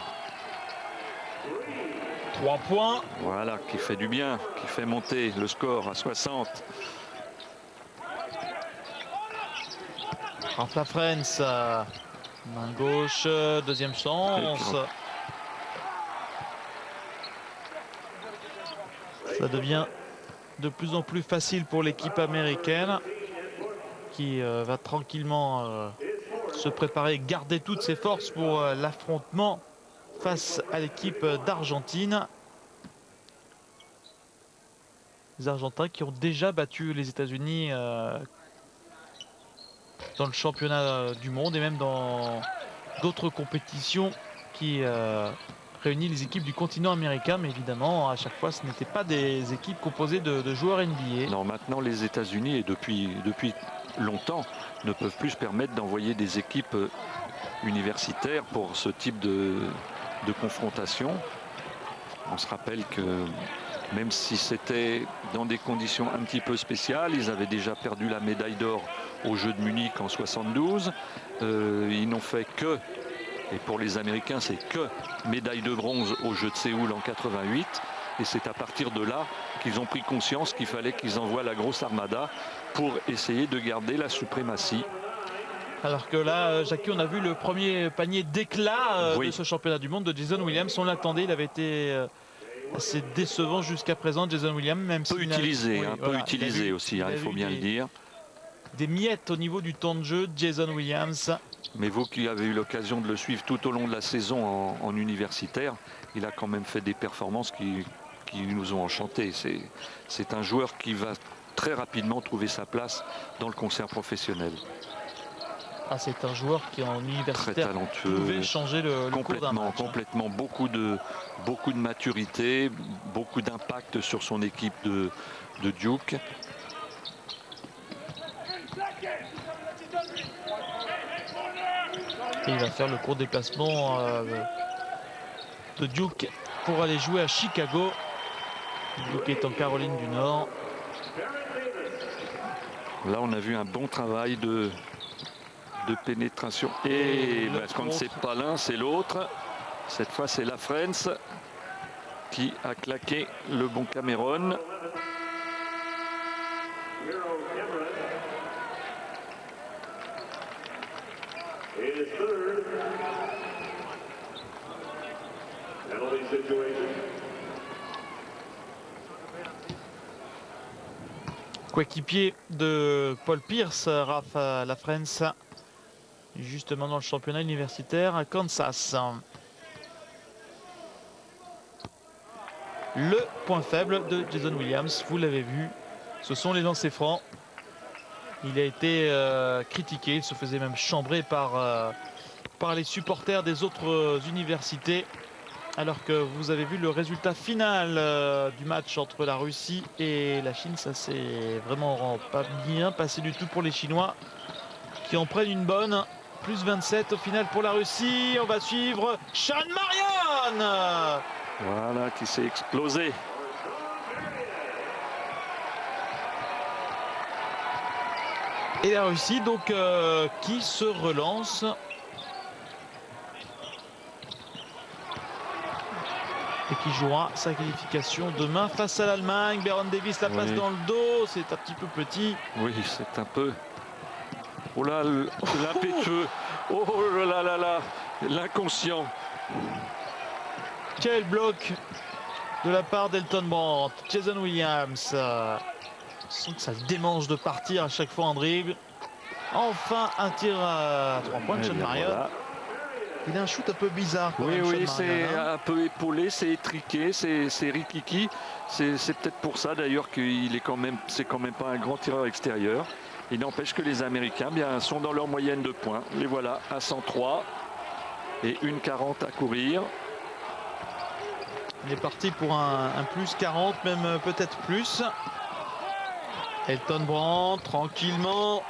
3 points. Voilà, qui fait du bien, qui fait monter le score à 60. Ralph Lafrentz, main gauche, deuxième chance. Ça devient de plus en plus facile pour l'équipe américaine qui va tranquillement se préparer, garder toutes ses forces pour l'affrontement face à l'équipe d'Argentine. Les Argentins qui ont déjà battu les États-Unis dans le championnat du monde et même dans d'autres compétitions qui réunissent les équipes du continent américain. Mais évidemment, à chaque fois, ce n'étaient pas des équipes composées de joueurs NBA. Non, maintenant, les États-Unis, et depuis longtemps, ne peuvent plus se permettre d'envoyer des équipes universitaires pour ce type de confrontation. On se rappelle que même si c'était dans des conditions un petit peu spéciales, ils avaient déjà perdu la médaille d'or aux Jeux de Munich en 72. Ils n'ont fait que, et pour les Américains, c'est que médaille de bronze aux Jeux de Séoul en 88. Et c'est à partir de là qu'ils ont pris conscience qu'il fallait qu'ils envoient la grosse armada pour essayer de garder la suprématie. Alors que là, Jackie, on a vu le premier panier d'éclat de ce championnat du monde de Jason Williams. On l'attendait, il avait été assez décevant jusqu'à présent, Jason Williams. Même peu utilisé, peu utilisé aussi, il faut bien le dire. Des miettes au niveau du temps de jeu, Jason Williams. Mais vous qui avez eu l'occasion de le suivre tout au long de la saison en universitaire, il a quand même fait des performances qui nous ont enchantés. C'est un joueur qui va très rapidement trouver sa place dans le concert professionnel. Ah, c'est un joueur qui en universitaire très talentueux, pouvait changer le cours d'un match. Complètement, beaucoup de maturité, beaucoup d'impact sur son équipe de Duke. Et il va faire le court déplacement de Duke pour aller jouer à Chicago. Duke est en Caroline du Nord. Là, on a vu un bon travail de pénétration. Et quand c'est pas l'un, c'est l'autre. Cette fois, c'est Lafrentz qui a claqué le bon Cameron. Coéquipier de Paul Pierce, Ralph Lafrentz, justement dans le championnat universitaire à Kansas. Le point faible de Jason Williams, vous l'avez vu, ce sont les lancers francs. Il a été critiqué, il se faisait même chambrer par les supporters des autres universités. Alors que vous avez vu le résultat final du match entre la Russie et la Chine, ça s'est vraiment pas bien passé du tout pour les Chinois qui en prennent une bonne. Plus 27 au final pour la Russie. On va suivre Sean Marion. Voilà, qui s'est explosé. Et la Russie donc qui se relance. Et qui jouera sa qualification demain face à l'Allemagne. Baron Davis la passe dans le dos, c'est un petit peu petit. Oui, c'est un peu... Oh là, l'impétueux. Oh là là là, l'inconscient. Quel bloc de la part d'Elton Brand. Jason Williams. Sent que ça le démange de partir à chaque fois en dribble. Enfin un tir à 3 points de Sean Marion. Voilà. Il a un shoot un peu bizarre. Oui, c'est un peu épaulé, c'est étriqué, c'est rikiki. C'est peut-être pour ça d'ailleurs qu'il est quand même, c'est quand même pas un grand tireur extérieur. Il n'empêche que les Américains sont dans leur moyenne de points. Les voilà à 103. et 1,40 à courir. On est parti pour un plus 40, même peut-être plus. Elton Brand, tranquillement.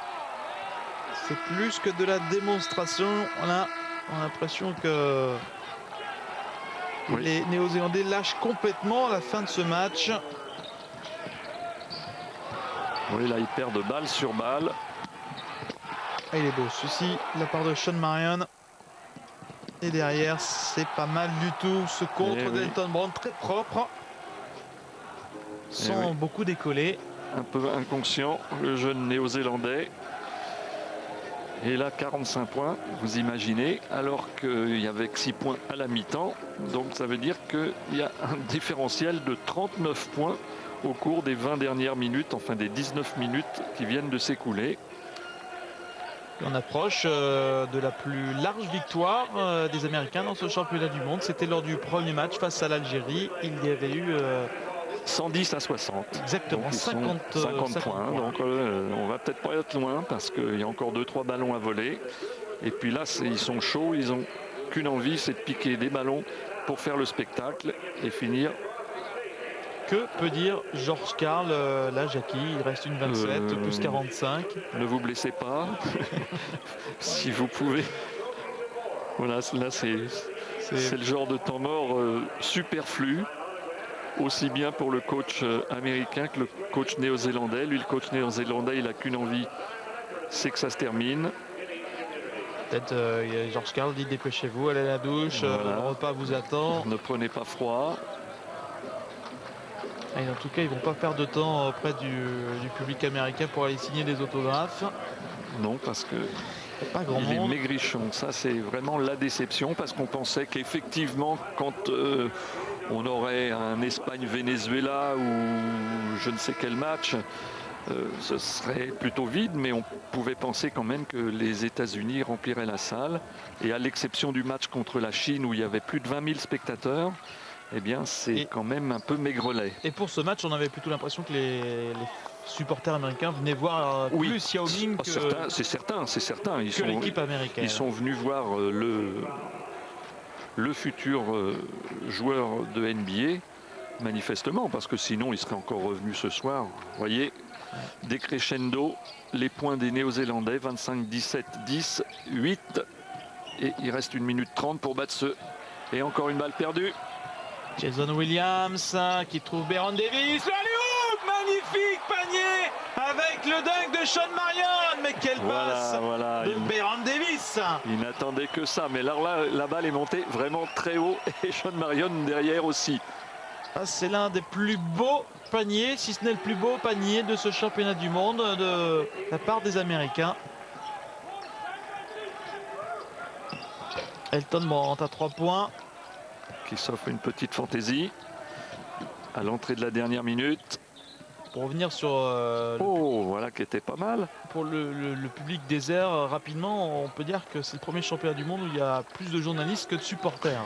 C'est plus que de la démonstration. On a l'impression que oui, les Néo-Zélandais lâchent complètement à la fin de ce match. Oui, là, ils perdent balle sur balle. Et il est beau, ceci, de la part de Sean Marion. Et derrière, c'est pas mal du tout. Ce contre d'Elton Brand, très propre. Sans beaucoup décoller. Un peu inconscient, le jeune néo-zélandais. Et là, 45 points, vous imaginez, alors qu'il y avait que 6 points à la mi-temps. Donc ça veut dire qu'il y a un différentiel de 39 points au cours des 20 dernières minutes, enfin des 19 minutes qui viennent de s'écouler. On approche de la plus large victoire des Américains dans ce championnat du monde. C'était lors du premier match face à l'Algérie. Il y avait eu 110 à 60. Exactement, 50 points. Donc on va peut-être pas être loin parce qu'il y a encore 2-3 ballons à voler. Et puis là, ils sont chauds, ils n'ont qu'une envie, c'est de piquer des ballons pour faire le spectacle et finir. Que peut dire Georges Karl? Là, Jackie, il reste une 27, plus 45. Ne vous blessez pas, si vous pouvez. Voilà, là, c'est le genre de temps mort superflu, aussi bien pour le coach américain que le coach néo-zélandais. Lui, le coach néo-zélandais, il n'a qu'une envie, c'est que ça se termine. Peut-être Georges Karl dit dépêchez-vous, allez à la douche, voilà. Le repas vous attend. Ne prenez pas froid. Et en tout cas, ils vont pas perdre de temps auprès du public américain pour aller signer des autographes. Non, parce que pas grand il monde. Est maigrichon. Ça, c'est vraiment la déception, parce qu'on pensait qu'effectivement, quand on aurait un Espagne-Venezuela ou je ne sais quel match, ce serait plutôt vide, mais on pouvait penser quand même que les États-Unis rempliraient la salle. Et à l'exception du match contre la Chine, où il y avait plus de 20 000 spectateurs, eh bien, c'est quand même un peu maigrelet. Et pour ce match, on avait plutôt l'impression que les supporters américains venaient voir plus Yao Ming que... C'est certain. Que l'équipe américaine. Ils sont venus voir le futur joueur de NBA, manifestement, parce que sinon, il serait encore revenu ce soir. Vous voyez, décrescendo, les points des Néo-Zélandais, 25-17, 10, 8. Et il reste 1 minute 30 pour battre ce... Et encore une balle perdue. Jason Williams qui trouve Baron Davis. Le alley-oop, magnifique panier avec le dunk de Sean Marion. Mais quelle passe de Baron Davis. Il n'attendait que ça. Mais là, la balle est montée vraiment très haut. Et Sean Marion derrière aussi. Ah, c'est l'un des plus beaux paniers, si ce n'est le plus beau panier de ce championnat du monde de la part des Américains. Elton Brand à 3 points. Qui s'offre une petite fantaisie à l'entrée de la dernière minute. Pour revenir sur voilà qui était pas mal. Pour le public désert, rapidement, on peut dire que c'est le premier championnat du monde où il y a plus de journalistes que de supporters.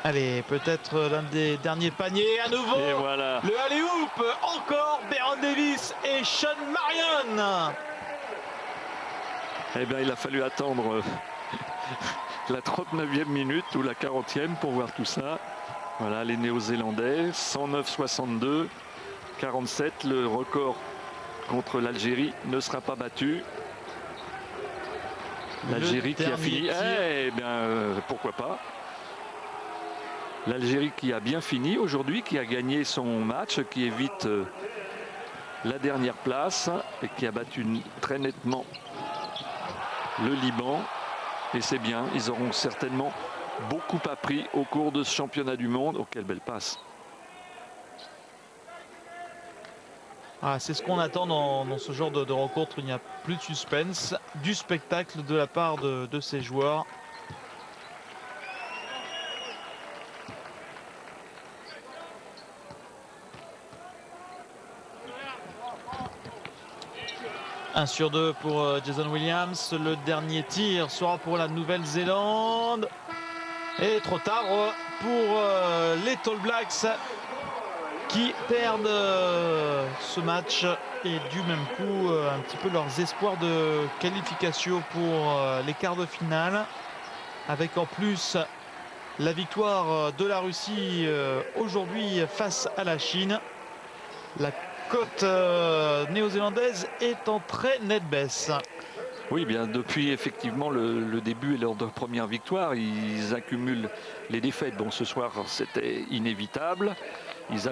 Allez, peut-être l'un des derniers paniers à nouveau. Et voilà. Le alley-oop, encore Baron Davis et Sean Marion. Eh bien, il a fallu attendre la 39e minute ou la 40e pour voir tout ça. Voilà, les Néo-Zélandais, 109-62, 47. Le record contre l'Algérie ne sera pas battu. L'Algérie qui a fini. Eh bien, pourquoi pas. L'Algérie qui a bien fini aujourd'hui, qui a gagné son match, qui évite la dernière place et qui a battu très nettement le Liban. Et c'est bien, ils auront certainement beaucoup appris au cours de ce championnat du monde. Oh, quelle belle passe. Ah, c'est ce qu'on attend dans ce genre de rencontre. Il n'y a plus de suspense, du spectacle de la part de ces joueurs. Un sur 2 pour Jason Williams. Le dernier tir sera pour la Nouvelle-Zélande. Et trop tard pour les All Blacks qui perdent ce match et du même coup un petit peu leurs espoirs de qualification pour les quarts de finale, avec en plus la victoire de la Russie aujourd'hui face à la Chine. La cote néo-zélandaise est en très nette baisse. Oui, bien depuis effectivement le début et leur première victoire, ils accumulent les défaites. Bon, ce soir, c'était inévitable. Ils avaient